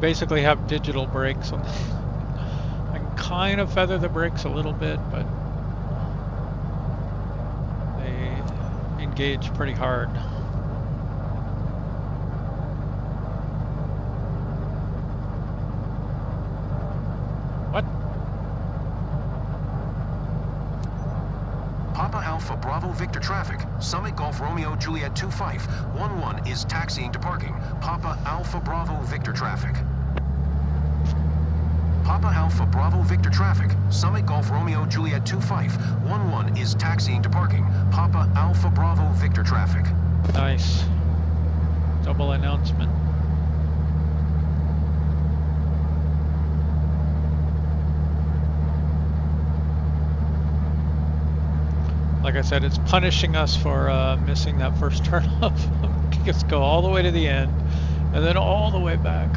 Basically have digital brakes on. I can kind of feather the brakes a little bit, but they engage pretty hard. What? Papa Alpha Bravo Victor traffic. Summit Golf Romeo Juliet 2511 is taxiing to parking. Papa Alpha Bravo Victor traffic. Papa Alpha Bravo Victor traffic. Summit Golf Romeo Juliet 2511 is taxiing to parking. Papa Alpha Bravo Victor traffic. Nice. Double announcement. Like I said, it's punishing us for missing that first turn off. Let's go all the way to the end and then all the way back.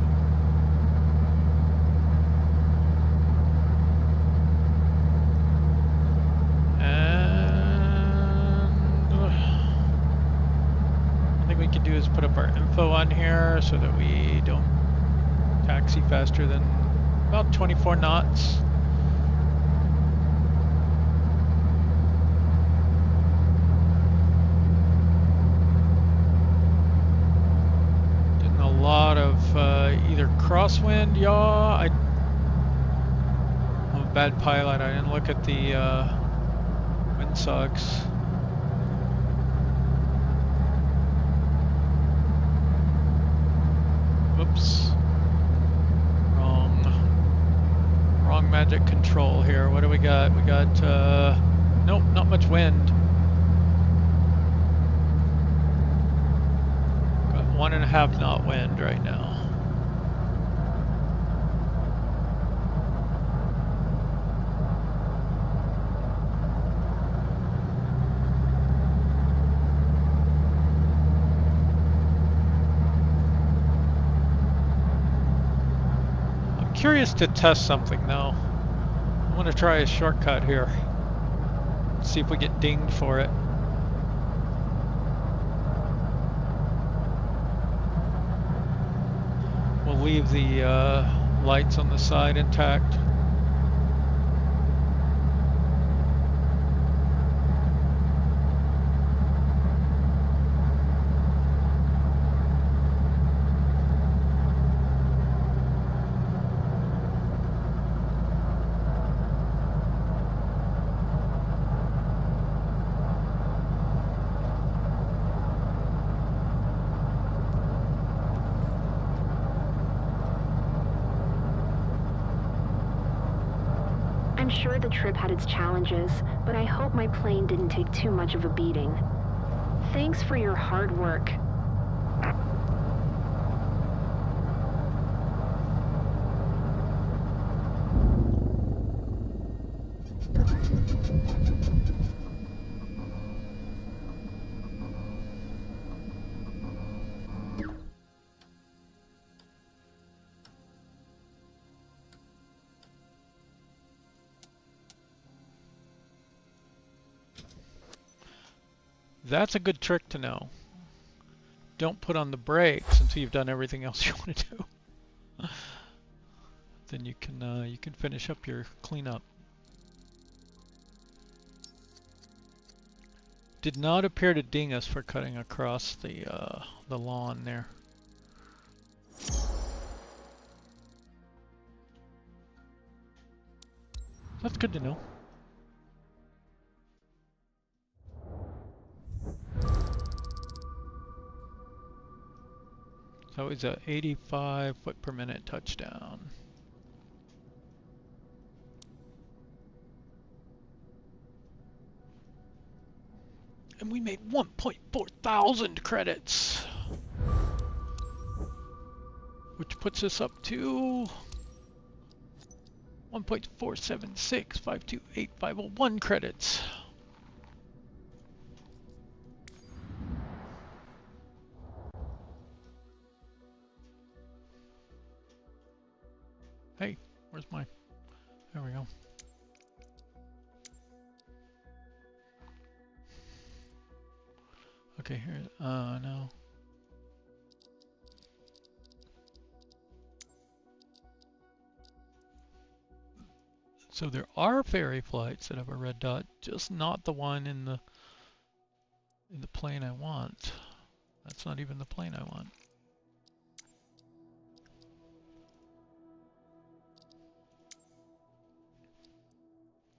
Do is put up our info on here so that we don't taxi faster than about 24 knots. Getting a lot of either crosswind, yaw. I'm a bad pilot. I didn't look at the windsogs. Whoops. Wrong magic control here. What do we got? We got, nope, not much wind. Got 1.5 knot wind right now. Curious to test something though. I want to try a shortcut here. See if we get dinged for it. We'll leave the lights on the side intact. I'm sure the trip had its challenges, but I hope my plane didn't take too much of a beating. Thanks for your hard work. That's a good trick to know. Don't put on the brakes until you've done everything else you want to do. Then you can finish up your cleanup. Did not appear to ding us for cutting across the lawn there. That's good to know. So it's a 85 foot per minute touchdown. And we made 1.4 thousand credits, which puts us up to 1.476528501 credits. Hey, where's mine? There we go. Okay, here, no. So there are ferry flights that have a red dot, just not the one in the plane I want. That's not even the plane I want.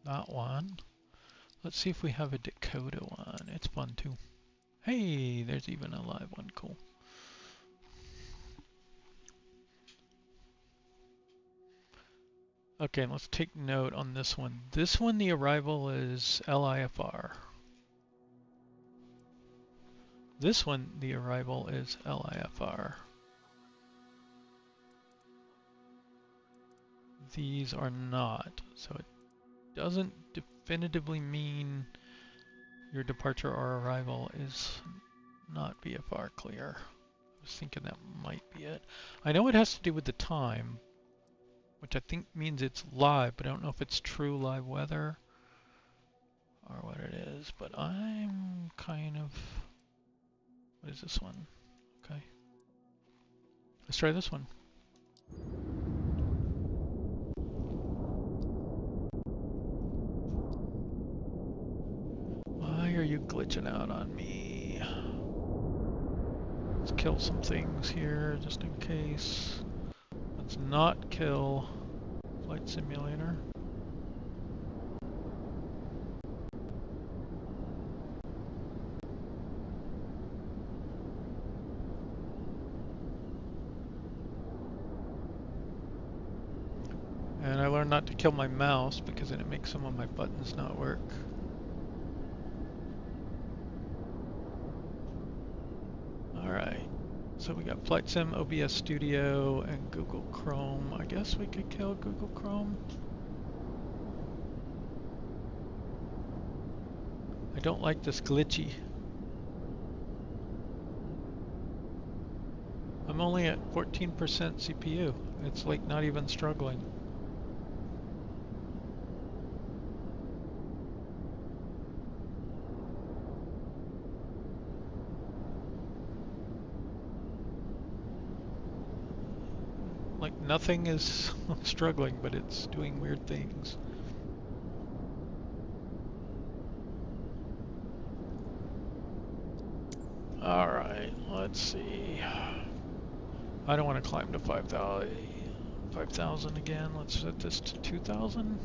That one. Let's see if we have a Dakota one. It's fun too. Hey, there's even a live one. Cool. Okay, let's take note on this one. This one, the arrival is LIFR. This one, the arrival is LIFR. These are not, so it doesn't definitively mean your departure or arrival is not VFR clear. I was thinking that might be it. I know it has to do with the time, which I think means it's live, but I don't know if it's true live weather or what it is, but I'm kind of... What is this one? Okay. Let's try this one. Why are you glitching out on me? Let's kill some things here just in case. Let's not kill Flight Simulator. And I learned not to kill my mouse because then it makes some of my buttons not work. Alright, so we got Flight Sim, OBS Studio, and Google Chrome. I guess we could kill Google Chrome. I don't like this glitchy. I'm only at 14% CPU. It's like not even struggling. Like nothing is struggling, but it's doing weird things. Alright, let's see. I don't want to climb to 5,000 again. Let's set this to 2,000.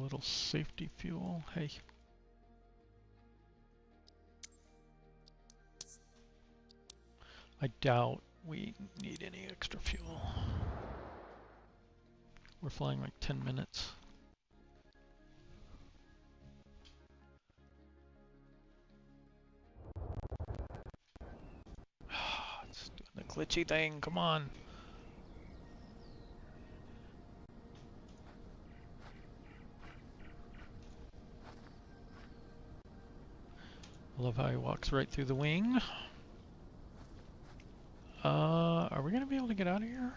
little safety fuel. Hey. I doubt we need any extra fuel. We're flying like 10 minutes. It's doing the glitchy thing, come on. I love how he walks right through the wing. Are we gonna be able to get out of here?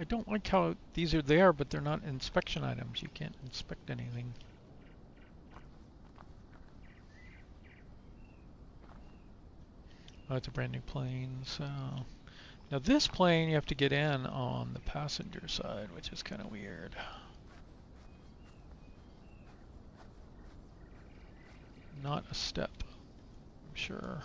I don't like how these are there, but they're not inspection items. You can't inspect anything. Oh, it's a brand new plane, so... Now this plane you have to get in on the passenger side, which is kind of weird. Not a step, I'm sure.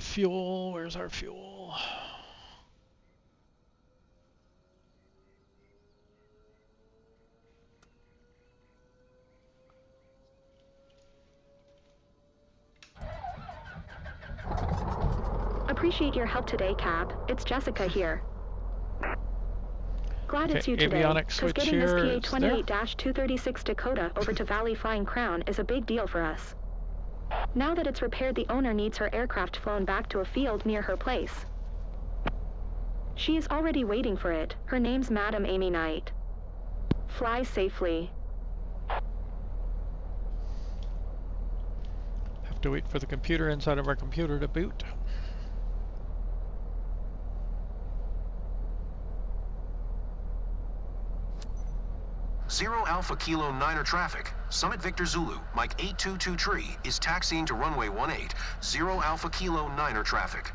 Fuel, where's our fuel? Appreciate your help today, Cap. It's Jessica here. Glad it's you today, because getting this PA-28-236 Dakota over to Valley Flying Crown is a big deal for us. Now that it's repaired, the owner needs her aircraft flown back to a field near her place. She is already waiting for it. Her name's Madam Amy Knight. Fly safely. Have to wait for the computer inside of our computer to boot. Zero Alpha Kilo Niner traffic. Summit Victor Zulu, Mike 8223 is taxiing to runway 18. Zero Alpha Kilo Niner traffic.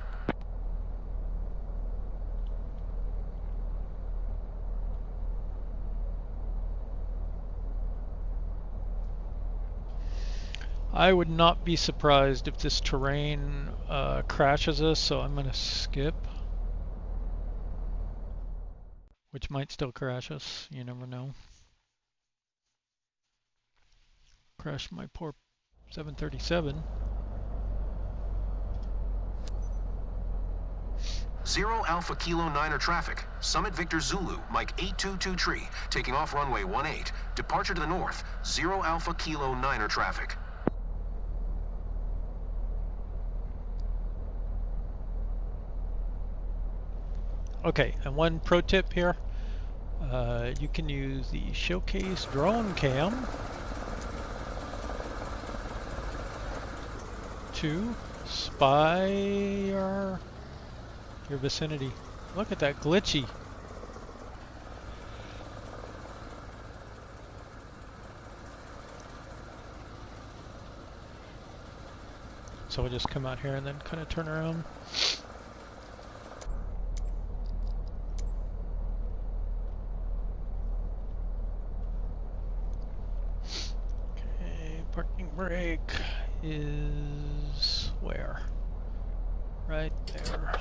I would not be surprised if this terrain crashes us, so I'm going to skip. Which might still crash us, you never know. Crash my poor 737. Zero Alpha Kilo Niner traffic. Summit Victor Zulu, Mike 8223, taking off runway 18. Departure to the north. Zero Alpha Kilo Niner traffic. Okay, and one pro tip here. You can use the Showcase Drone Cam to spy your vicinity. Look at that glitchy. So we'll just come out here and then kind of turn around. Okay, parking brake is where? Right there.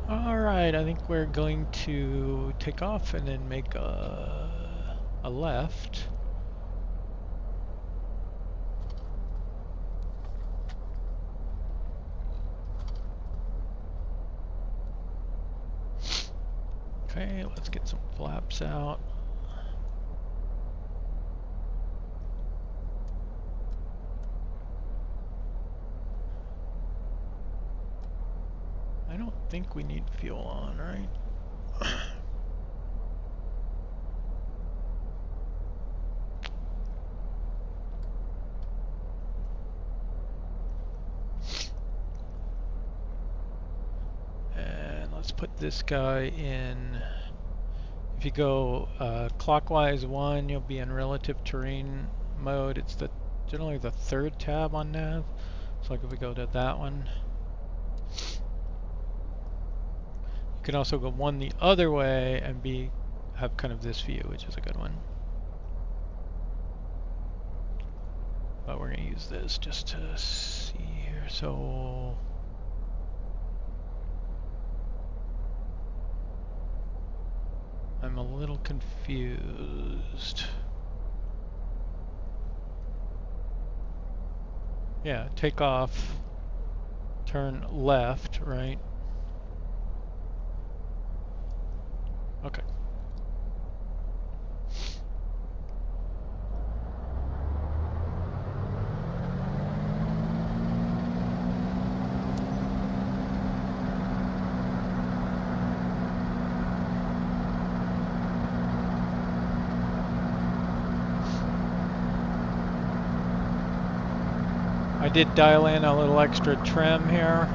Alright, I think we're going to take off and then make a left. Okay, let's get some flaps out. I don't think we need fuel on, right? put this guy in. If you go clockwise 1, you'll be in relative terrain mode. It's generally the third tab on nav. So like if we go to that one. You can also go 1 the other way and have kind of this view, which is a good one. But we're going to use this just to see here. So I'm a little confused. Yeah, take off, turn left, right? Okay. I did dial in a little extra trim here.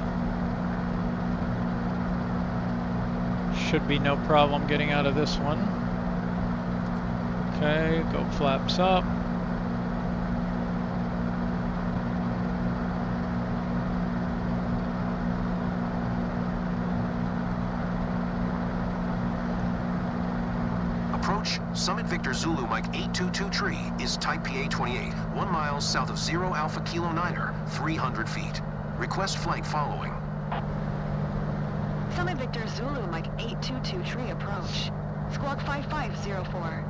Should be no problem getting out of this one. Okay, go flaps up. Approach Summit Victor Zulu Mike 822 tree is type PA28, 1 mile south of 0 Alpha Kilo 9er, 300 feet. Request flight following. Summit Victor Zulu Mike 822 tree approach. Squawk 5504.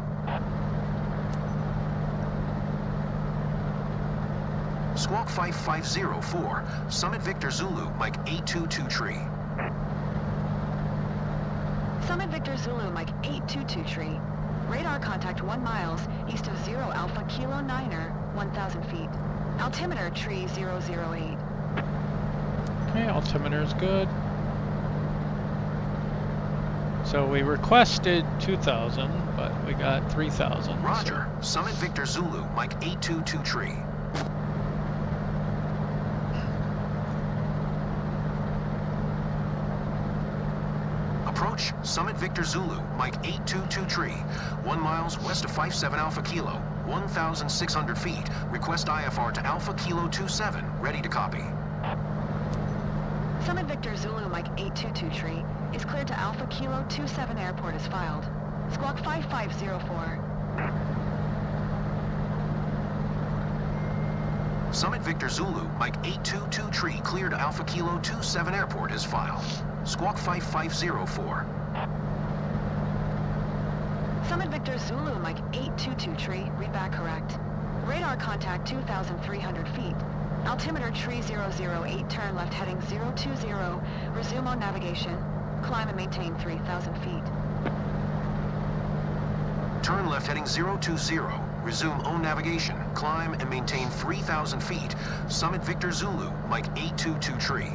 Squawk 5504, Summit Victor Zulu Mike 822 tree. Summit Victor Zulu Mike 822 tree. Radar contact 1 miles east of 0 Alpha Kilo 9er, 1,000 feet. Altimeter tree 008. Okay, altimeter is good. So we requested 2,000, but we got 3,000. Roger. So. Summit Victor Zulu Mike 822 tree. Approach Summit Victor Zulu Mike 822 tree, 1 miles west of 57 Alpha Kilo, 1,600 feet. Request IFR to Alpha Kilo 27. Ready to copy. Summit Victor Zulu Mike 822 tree is cleared to Alpha Kilo 27 airport as filed. Squawk 5504. Summit Victor Zulu Mike 822 tree cleared to Alpha Kilo 27 airport as filed. Squawk 5504. Summit Victor Zulu Mike 822 tree, read back correct. Radar contact 2,300 feet. Altimeter tree 008, turn left heading 020. Resume on navigation. Climb and maintain 3,000 feet. Turn left heading 020. Resume on navigation. Climb and maintain 3,000 feet. Summit Victor Zulu Mike 822 tree.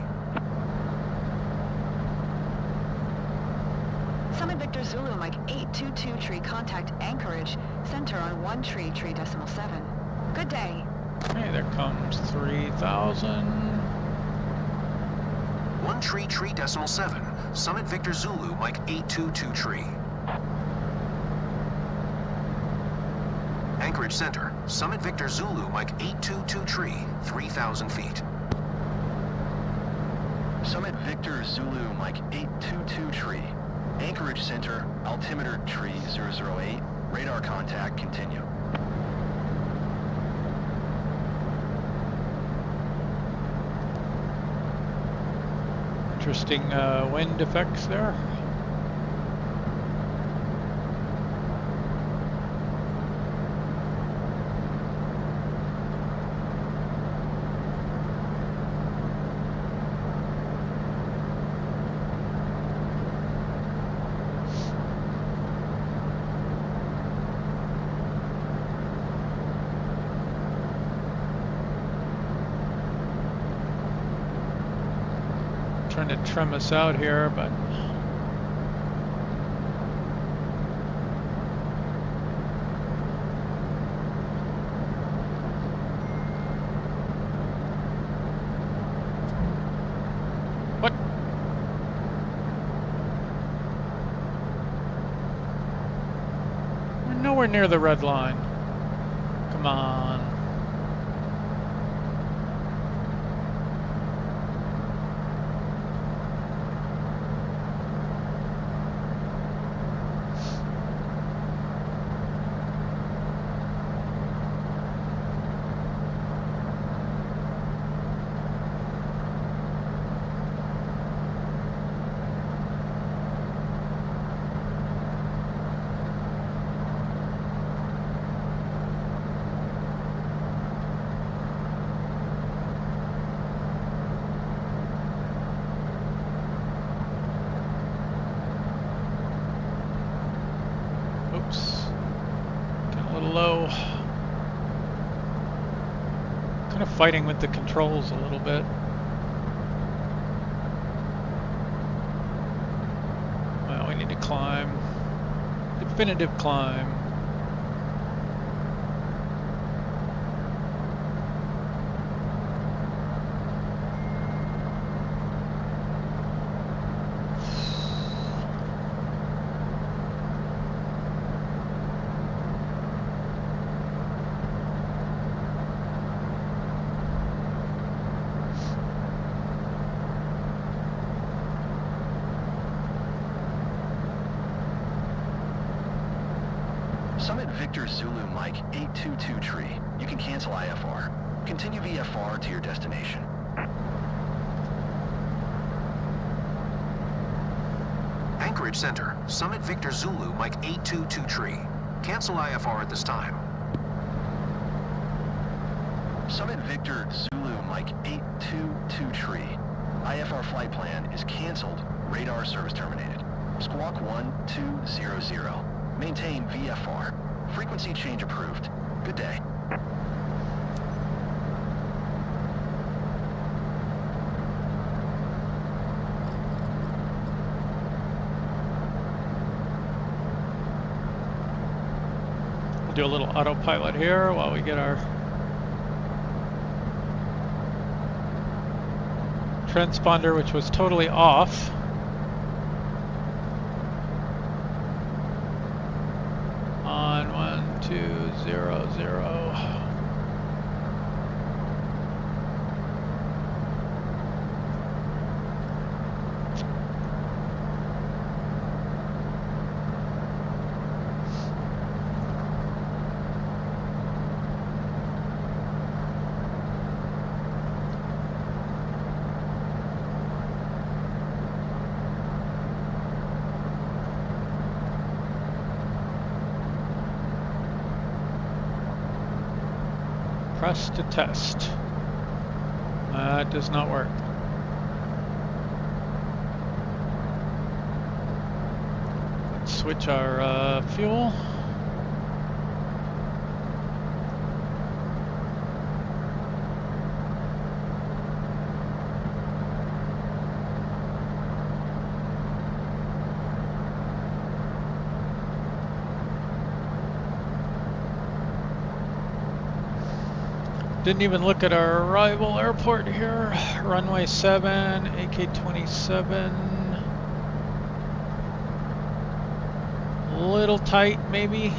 Summit Victor Zulu Mike 822 tree, contact Anchorage Center on 1 tree 7. Good day. Okay, there comes 3,000. 1 tree 7. Summit Victor Zulu Mike 822 tree. Anchorage Center, Summit Victor Zulu Mike 822 tree, 3,000 feet. Summit Victor Zulu Mike 822 tree. Anchorage Center, altimeter tree 008. Radar contact continue. Interesting wind effects there. Trying to trim us out here, but what? near the red line. Come on. Oops, getting a little low. Kind of fighting with the controls a little bit. Well, we need to climb. Definitive climb. Summit Victor Zulu Mike 822 tree. You can cancel IFR. Continue VFR to your destination. Anchorage Center, Summit Victor Zulu Mike 822 tree. Cancel IFR at this time. Summit Victor Zulu Mike 822 tree. IFR flight plan is canceled. Radar service terminated. Squawk 1200. Maintain VFR. Frequency change approved. Good day. We'll do a little autopilot here while we get our transponder, which was totally off. On 1200. Press to test. That does not work. Let's switch our fuel. Didn't even look at our arrival airport here. Runway 7, AK-27. Little tight, maybe.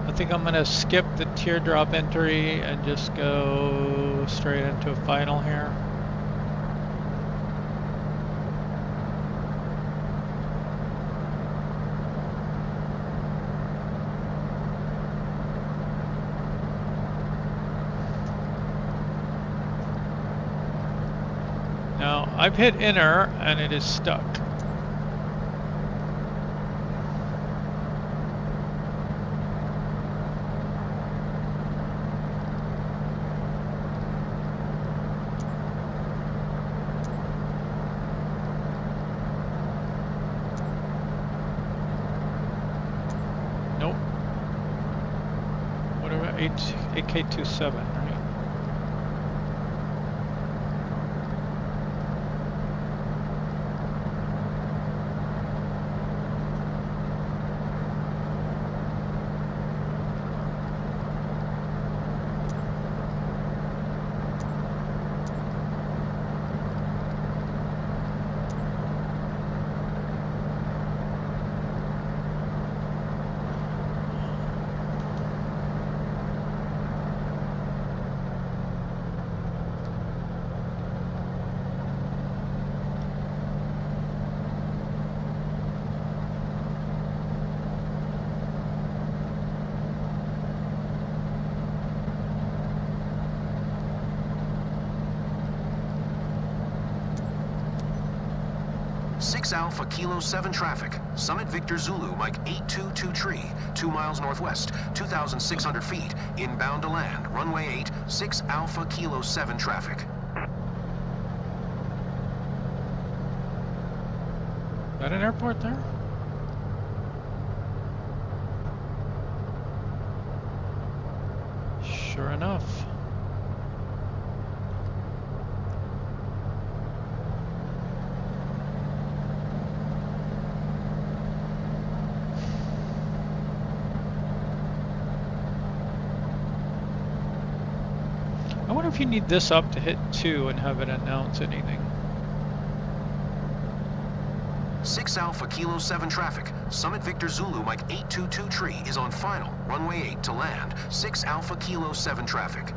I think I'm gonna skip the teardrop entry and just go straight into a final here. Now, I've hit enter and it is stuck. Nope. What about AK-27, right? 6 Alpha Kilo 7 traffic. Summit Victor Zulu, Mike 822 tree, 2 miles northwest, 2,600 feet, inbound to land, runway 8, 6 Alpha Kilo 7 traffic. Is that an airport there? Sure enough. I wonder if you need this up to hit 2 and have it announce anything. 6 Alpha Kilo 7 traffic. Summit Victor Zulu, Mike 822 tree is on final. Runway 8 to land. 6 Alpha Kilo 7 traffic.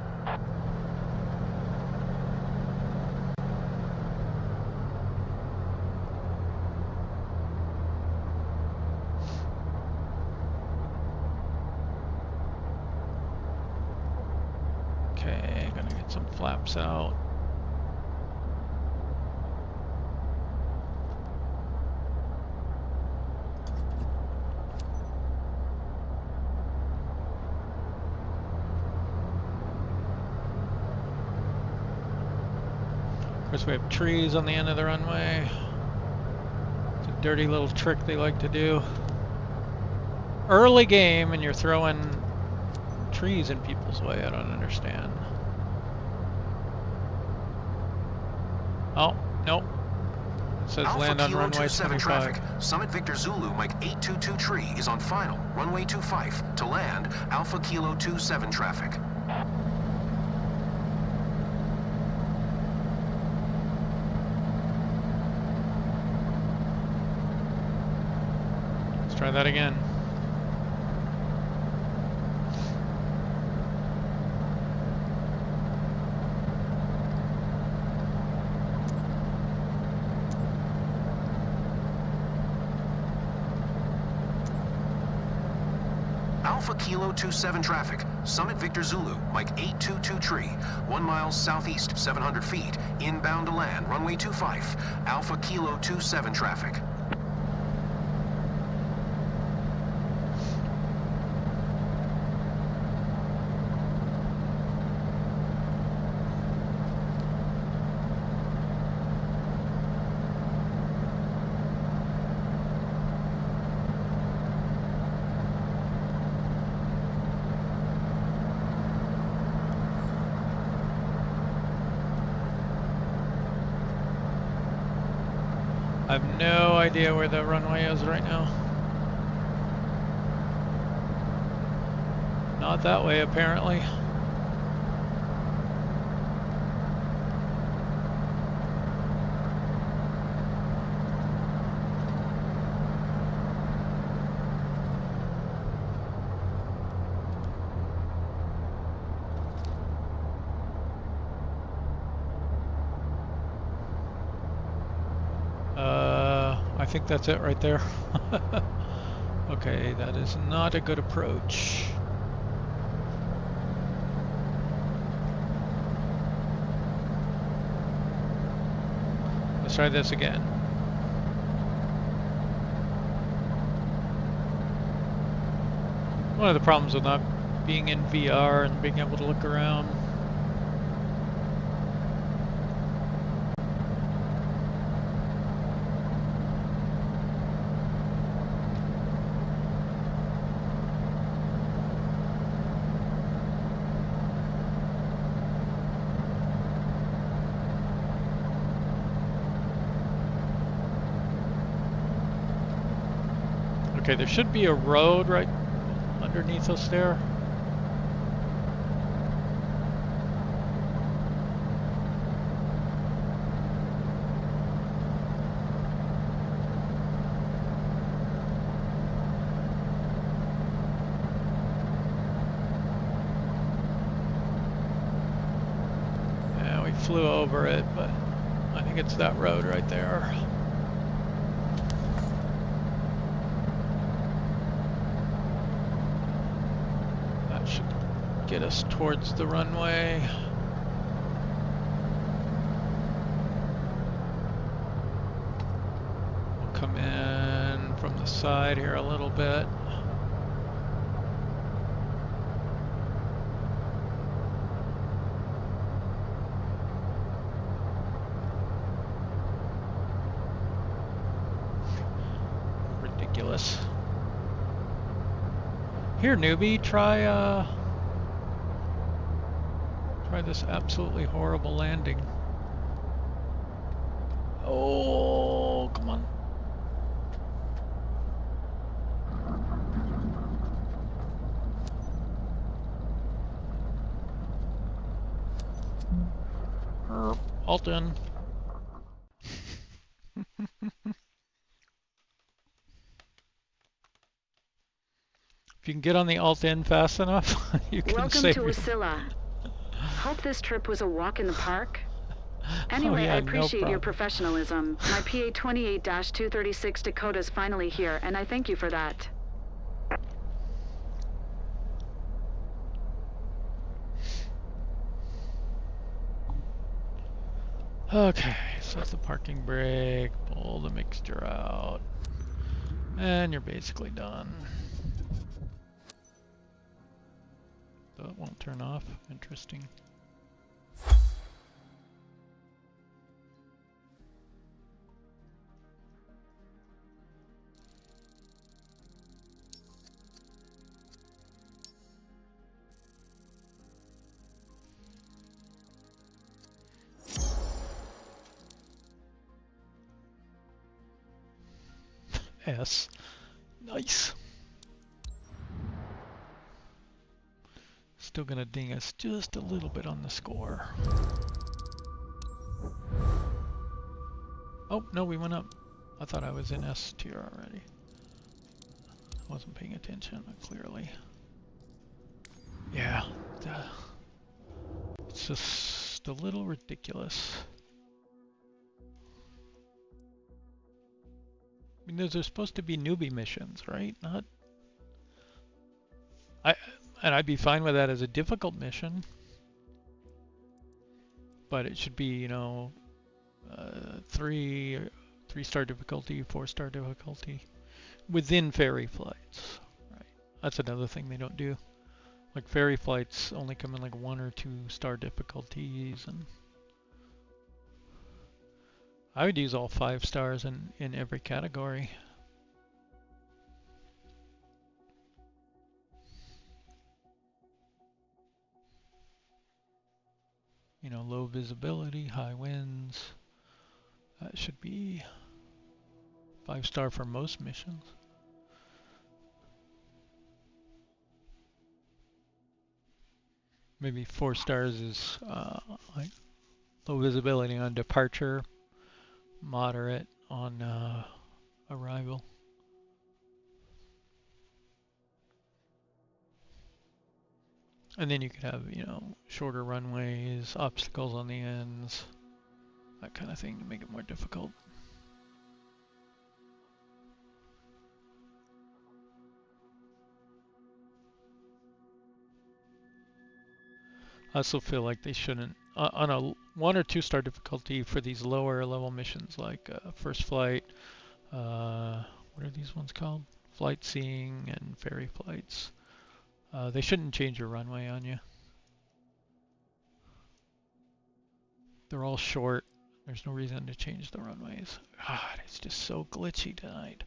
Okay, gonna get some flaps out. Of course, we have trees on the end of the runway. It's a dirty little trick they like to do. Early game and you're throwing trees in people's way. I don't understand. Oh, nope. It says Alpha land on Kilo runway 27 25. traffic. Summit Victor Zulu, Mike 822 tree is on final. Runway 25 to land. Alpha Kilo 27 traffic. Let's try that again. Alpha Kilo 27 traffic. Summit Victor Zulu, Mike 822 tree, 1 mile southeast, 700 feet, inbound to land, runway 25. Alpha Kilo 27 traffic. I have no idea where the runway is right now. Not that way, apparently. I think that's it right there. Okay, that is not a good approach. Let's try this again. One of the problems with not being in VR and being able to look around. Okay, there should be a road right underneath us there. Yeah, we flew over it, but I think it's that road right there. Get us towards the runway. come in from the side here a little bit. Ridiculous. Here, newbie, try this absolutely horrible landing. Oh, come on. Alton. If you can get on the alt-in fast enough, you can Welcome save to Wasilla. Hope this trip was a walk in the park. Anyway, yeah, I appreciate no your professionalism. My PA-28-236 Dakota's finally here, and I thank you for that. Okay, set the parking brake, pull the mixture out, and you're basically done. So it won't turn off. Interesting. S. Nice. Still gonna ding us just a little bit on the score. Oh, no, we went up. I thought I was in S tier already. I wasn't paying attention, clearly. Yeah, it's just a little ridiculous. I mean, those are supposed to be newbie missions, right? Not. And I'd be fine with that as a difficult mission, but it should be, you know, 3-star difficulty, 4-star difficulty within ferry flights, right? That's another thing they don't do. Like ferry flights only come in like 1 or 2-star difficulties, and I would use all 5 stars in every category. You know, low visibility, high winds. That should be 5-star for most missions. Maybe 4 stars is like low visibility on departure, moderate on arrival. And then you could have, you know, shorter runways, obstacles on the ends, that kind of thing to make it more difficult. I also feel like they shouldn't, on a 1 or 2-star difficulty for these lower level missions like first flight, what are these ones called? Flight seeing and ferry flights. They shouldn't change your runway on you. They're all short. There's no reason to change the runways. God, it's just so glitchy tonight.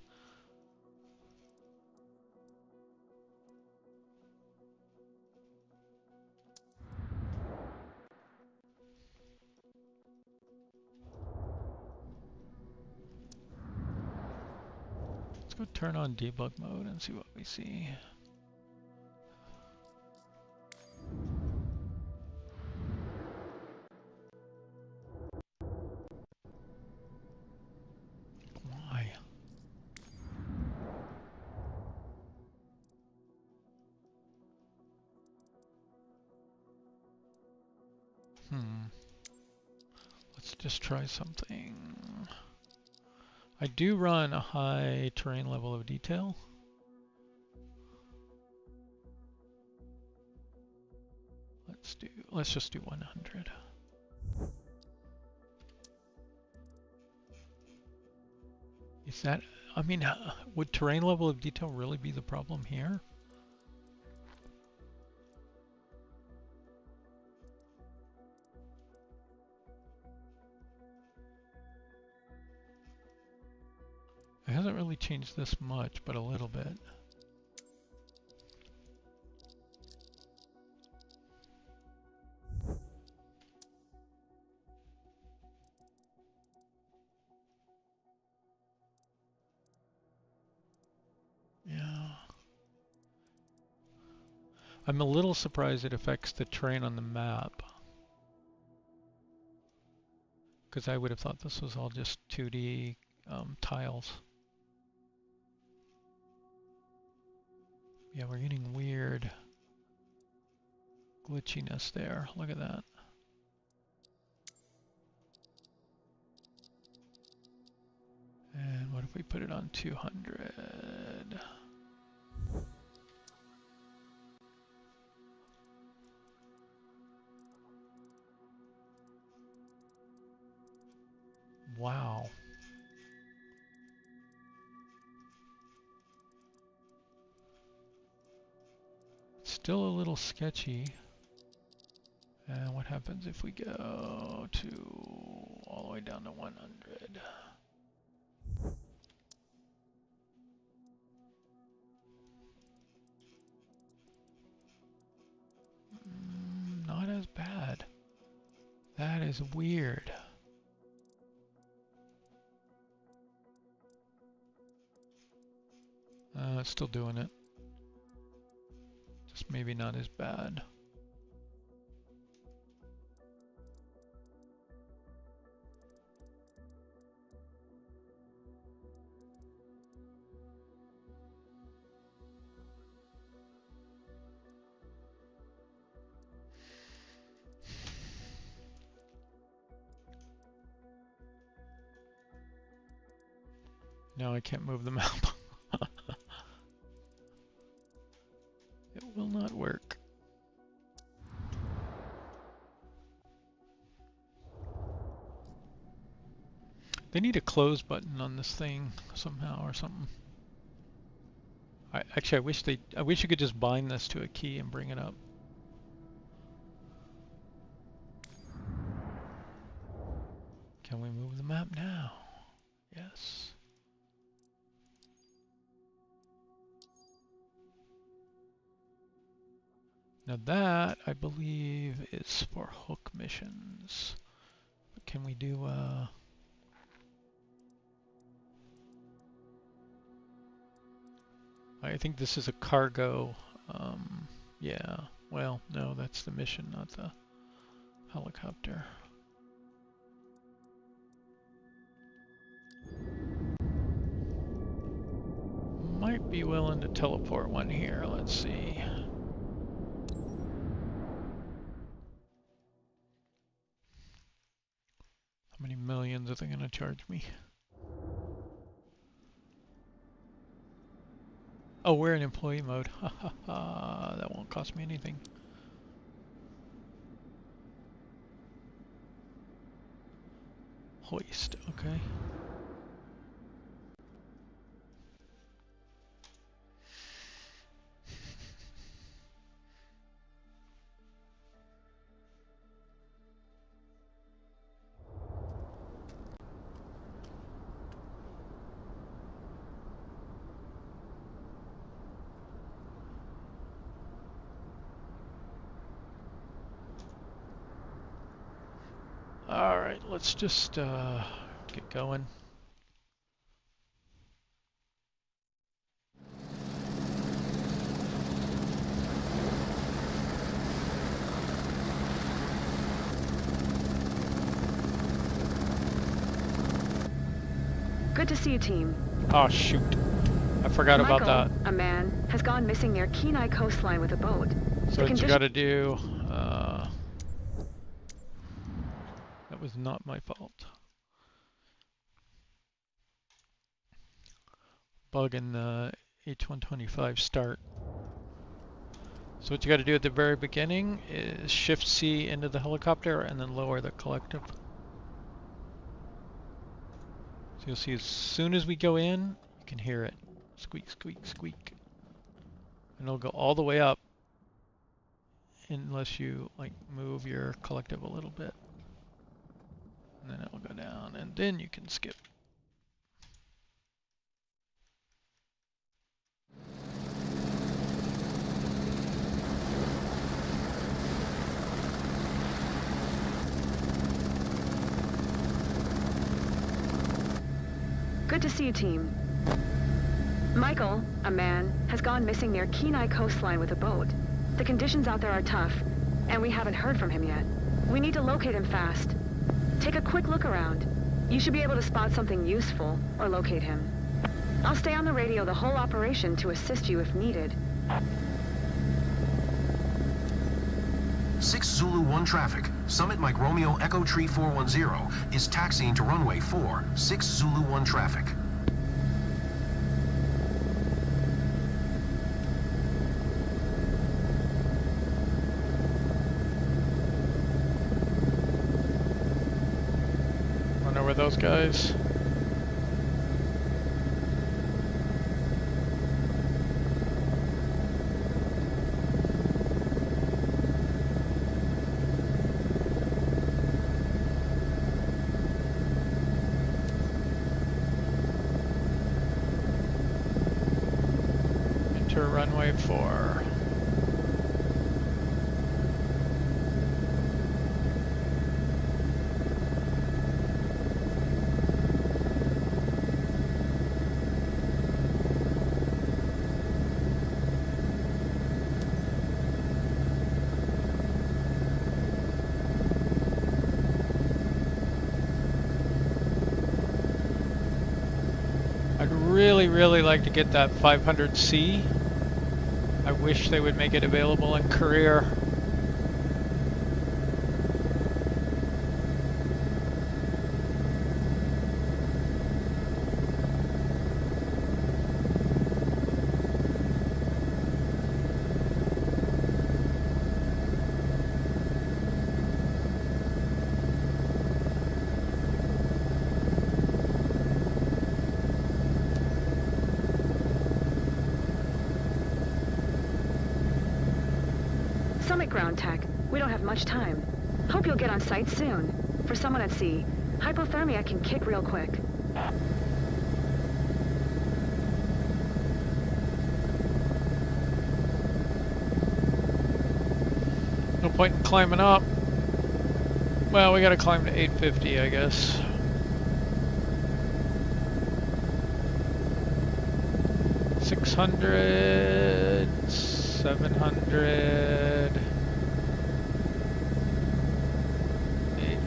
Let's go turn on debug mode and see what we see. Why? Let's just try something. I do run a high terrain level of detail. Let's just do 100. Is that, I mean, would terrain level of detail really be the problem here? It hasn't really changed this much, but a little bit. Yeah. I'm a little surprised it affects the terrain on the map. Because I would have thought this was all just 2D tiles. Yeah, we're getting weird glitchiness there. Look at that. And what if we put it on 200? Wow. Still a little sketchy. And what happens if we go to all the way down to 100? Not as bad. That is weird. It's still doing it. Just maybe not as bad. No, I can't move the map. It will not work. They need a close button on this thing somehow or something. Actually, I wish you could just bind this to a key and bring it up. Can we move the map now? Yes. Now that, I believe, is for hook missions. But can we do I think this is a cargo. Yeah, well, no, that's the mission, not the helicopter. Might be willing to teleport one here. Let's see. How many millions are they going to charge me? Oh, we're in employee mode. Ha ha ha. That won't cost me anything. Hoist, okay. Alright, let's just get going. Good to see you, team. Oh shoot, I forgot Michael, about that. A man, has gone missing near Kenai coastline with a boat. So what you gotta do, that was not my fault. Bug in the H125 start. So what you gotta do at the very beginning is Shift C into the helicopter and then lower the collective. So you'll see as soon as we go in, you can hear it. Squeak, squeak, squeak. And it'll go all the way up unless you like move your collective a little bit. And then it'll go down and then you can skip. Good to see you, team. Michael, a man, has gone missing near Kenai coastline with a boat. The conditions out there are tough, and we haven't heard from him yet. We need to locate him fast. Take a quick look around. You should be able to spot something useful or locate him. I'll stay on the radio the whole operation to assist you if needed. 6 Zulu 1 traffic. Summit Mike Romeo Echo Tree 410 is taxiing to runway 4. 6 Zulu 1 traffic. Run over those guys. Enter runway 4. I'd really like to get that 500C. I wish they would make it available in career. Summit ground tech. We don't have much time. Hope you'll get on site soon. For someone at sea, hypothermia can kick real quick. No point in climbing up. Well, we gotta climb to 850, I guess. $600, $700,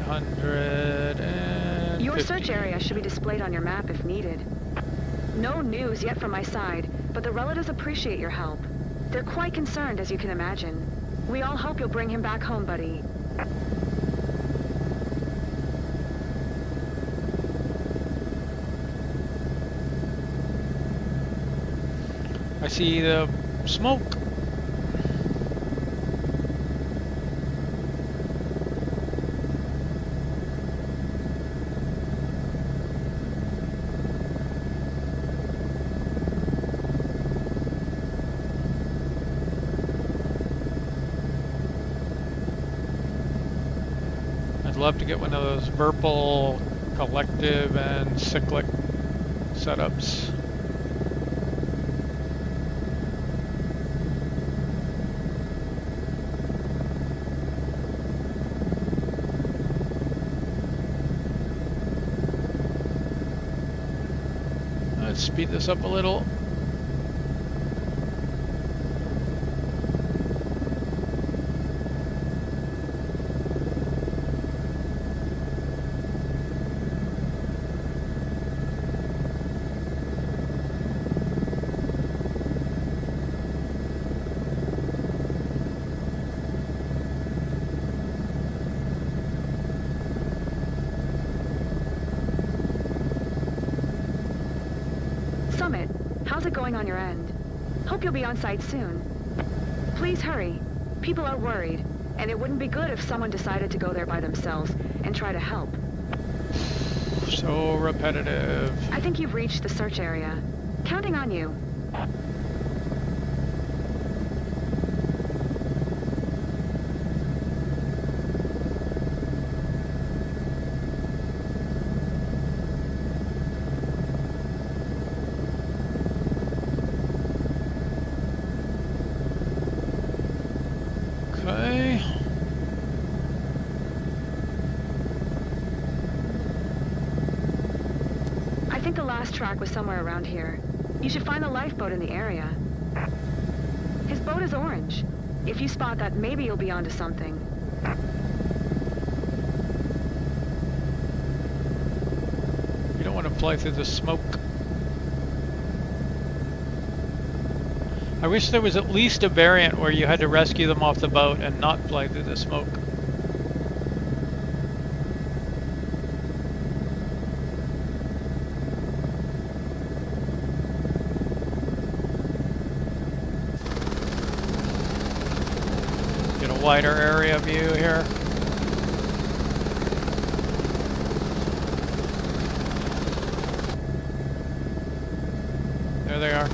$800, and Your $50. search area should be displayed on your map if needed. No news yet from my side, but the relatives appreciate your help. They're quite concerned, as you can imagine. We all hope you'll bring him back home, buddy. I see the smoke. I'd love to get one of those Verpal collective and cyclic setups. Let's speed this up a little. Summit, how's it going on your end? Hope you'll be on site soon. Please hurry. People are worried, and it wouldn't be good if someone decided to go there by themselves and try to help. So repetitive. I think you've reached the search area. Counting on you. Okay. I think the last track was somewhere around here. You should find the lifeboat in the area. His boat is orange. If you spot that, maybe you'll be onto something. You don't want to fly through the smoke. I wish there was at least a variant where you had to rescue them off the boat and not fly through the smoke. Get a wider area view here. There they are.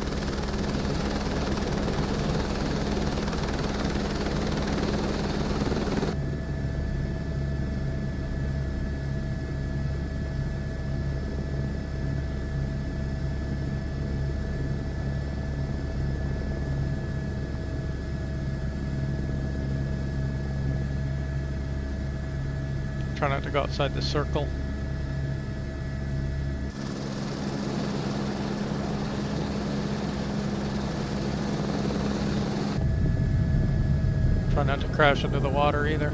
Try not to go outside the circle. Try not to crash into the water either.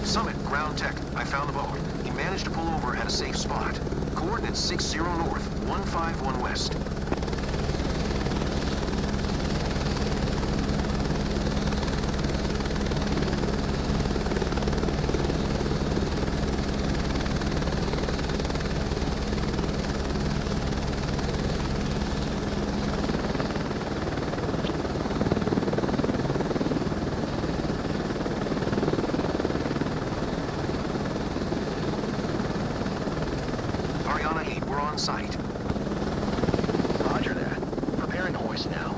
Summit, ground tech. I found the boat. He managed to pull over at a safe spot. Coordinates 60 north, 151 west. On site. Roger that. Preparing hoist now.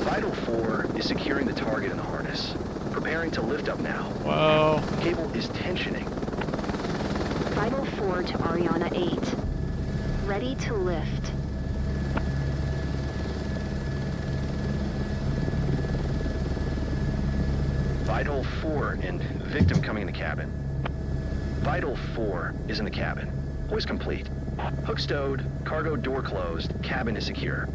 Vital 4 is securing the target in the harness. Preparing to lift up now. Whoa. Cable is tensioning. Vital 4 to Ariana 8. Ready to lift. Vital 4 and victim coming in the cabin. Vital 4 is in the cabin. Hoist complete. Hook stowed, cargo door closed, cabin is secure.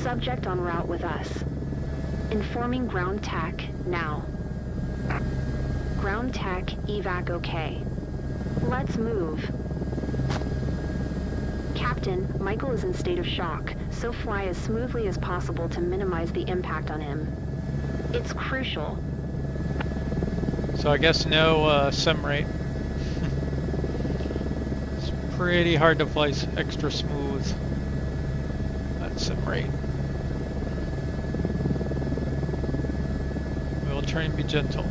Subject en route with us. Informing ground TAC now. Ground TAC evac okay. Let's move. Captain, Michael is in state of shock, so fly as smoothly as possible to minimize the impact on him. It's crucial. So I guess no sim rate. It's pretty hard to fly extra smooth. That sim rate. train be gentle.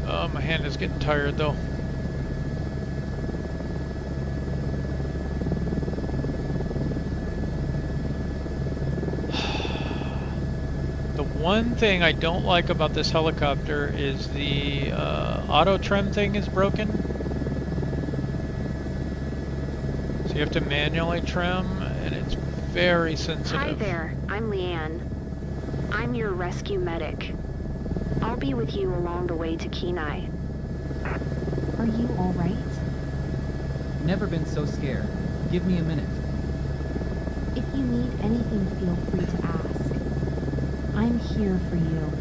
Oh, my hand is getting tired though. One thing I don't like about this helicopter is the auto trim thing is broken. So you have to manually trim, and it's very sensitive. Hi there, I'm Leanne. I'm your rescue medic. I'll be with you along the way to Kenai. Are you all right? Never been so scared. Give me a minute. If you need anything, feel free to ask. I'm here for you.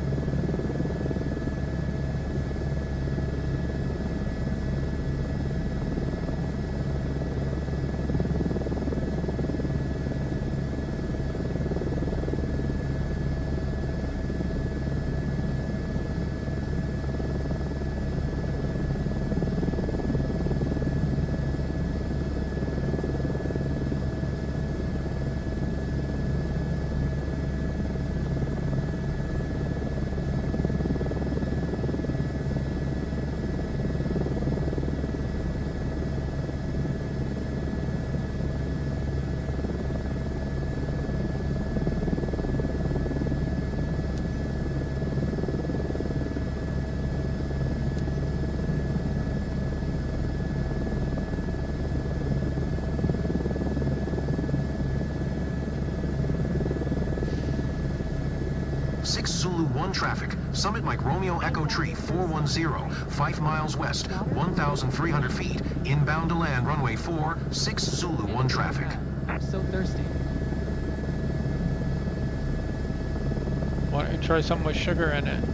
Zulu 1 traffic, Summit Mike Romeo Echo Tree 410, 5 miles west, 1,300 feet, inbound to land runway 4, 6 Zulu 1 traffic. I'm so thirsty. Why don't you try something with sugar in it?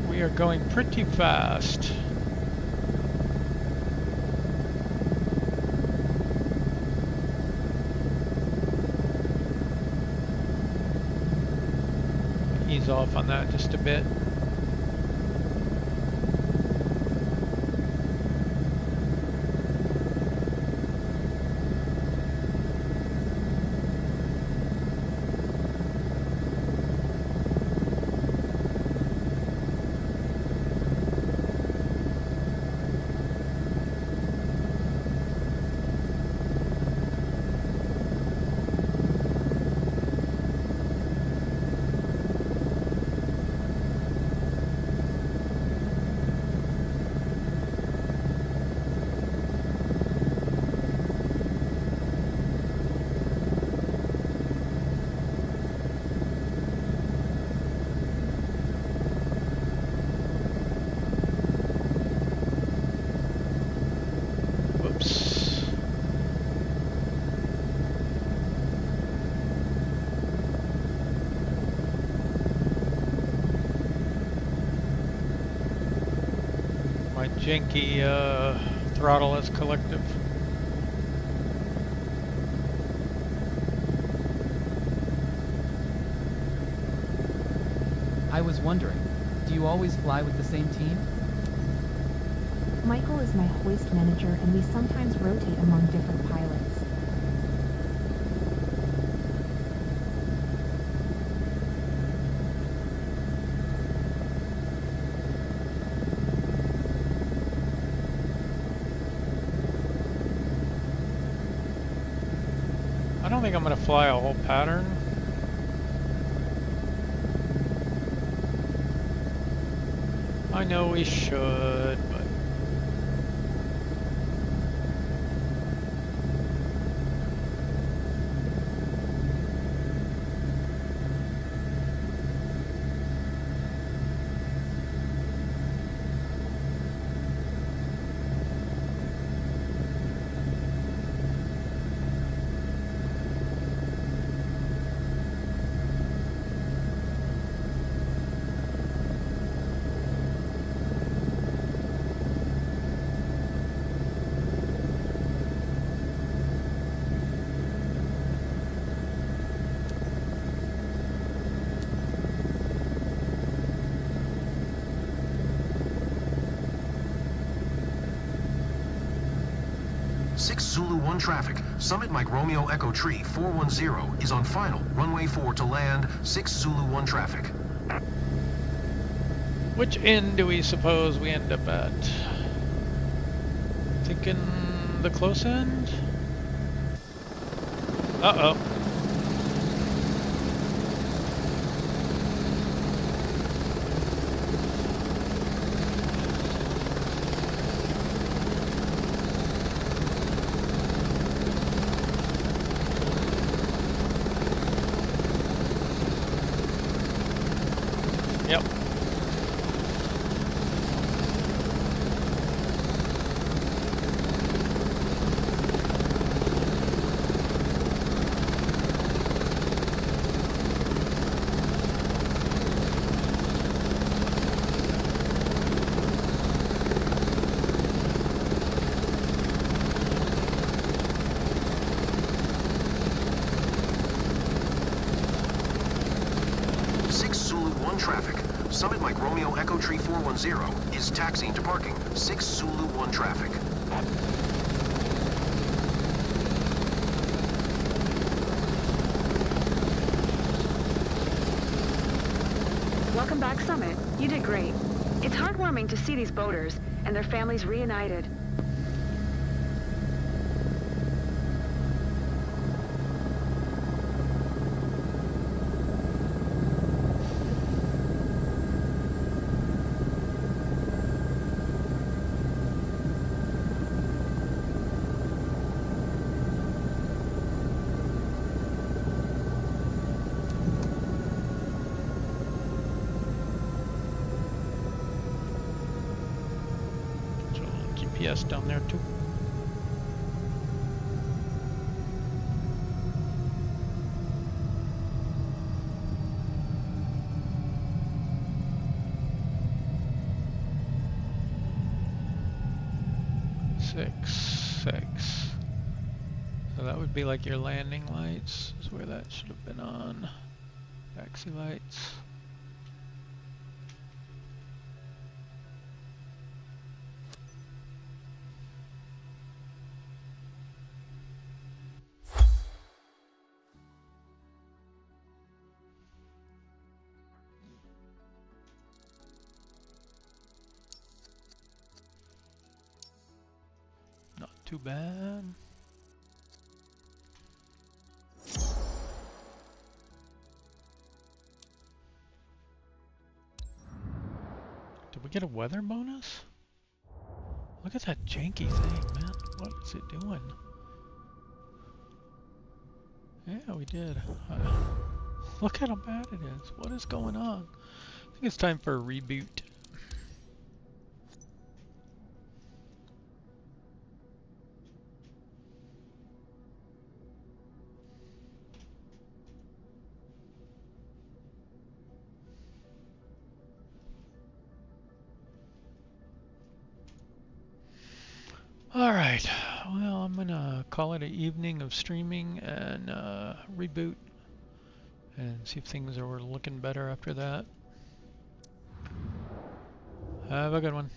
We are going pretty fast. Ease off on that just a bit. Janky throttle is collective. I was wondering, do you always fly with the same team? Michael is my hoist manager, and we sometimes rotate among different pilots. I don't think I'm going to fly a whole pattern. I know we should, but... 6 Zulu 1 traffic. Summit Mike Romeo Echo Tree 410 is on final. Runway 4 to land. 6 Zulu 1 traffic. Which end do we suppose we end up at? Thinking the close end? Uh-oh. Yep. Traffic. Summit Mike Romeo Echo Tree 410 is taxiing to parking. 6 Zulu 1 traffic. Welcome back, Summit. You did great. It's heartwarming to see these boaters and their families reunited. GPS down there too. Six. So that would be like your landing lights, is where that should have been on. Taxi lights. Not too bad. Did we get a weather bonus? Look at that janky thing, man. What is it doing? Yeah, we did. Look at how bad it is. What is going on? I think it's time for a reboot. Alright, well, I'm gonna call it an evening of streaming and reboot and see if things are looking better after that. Have a good one.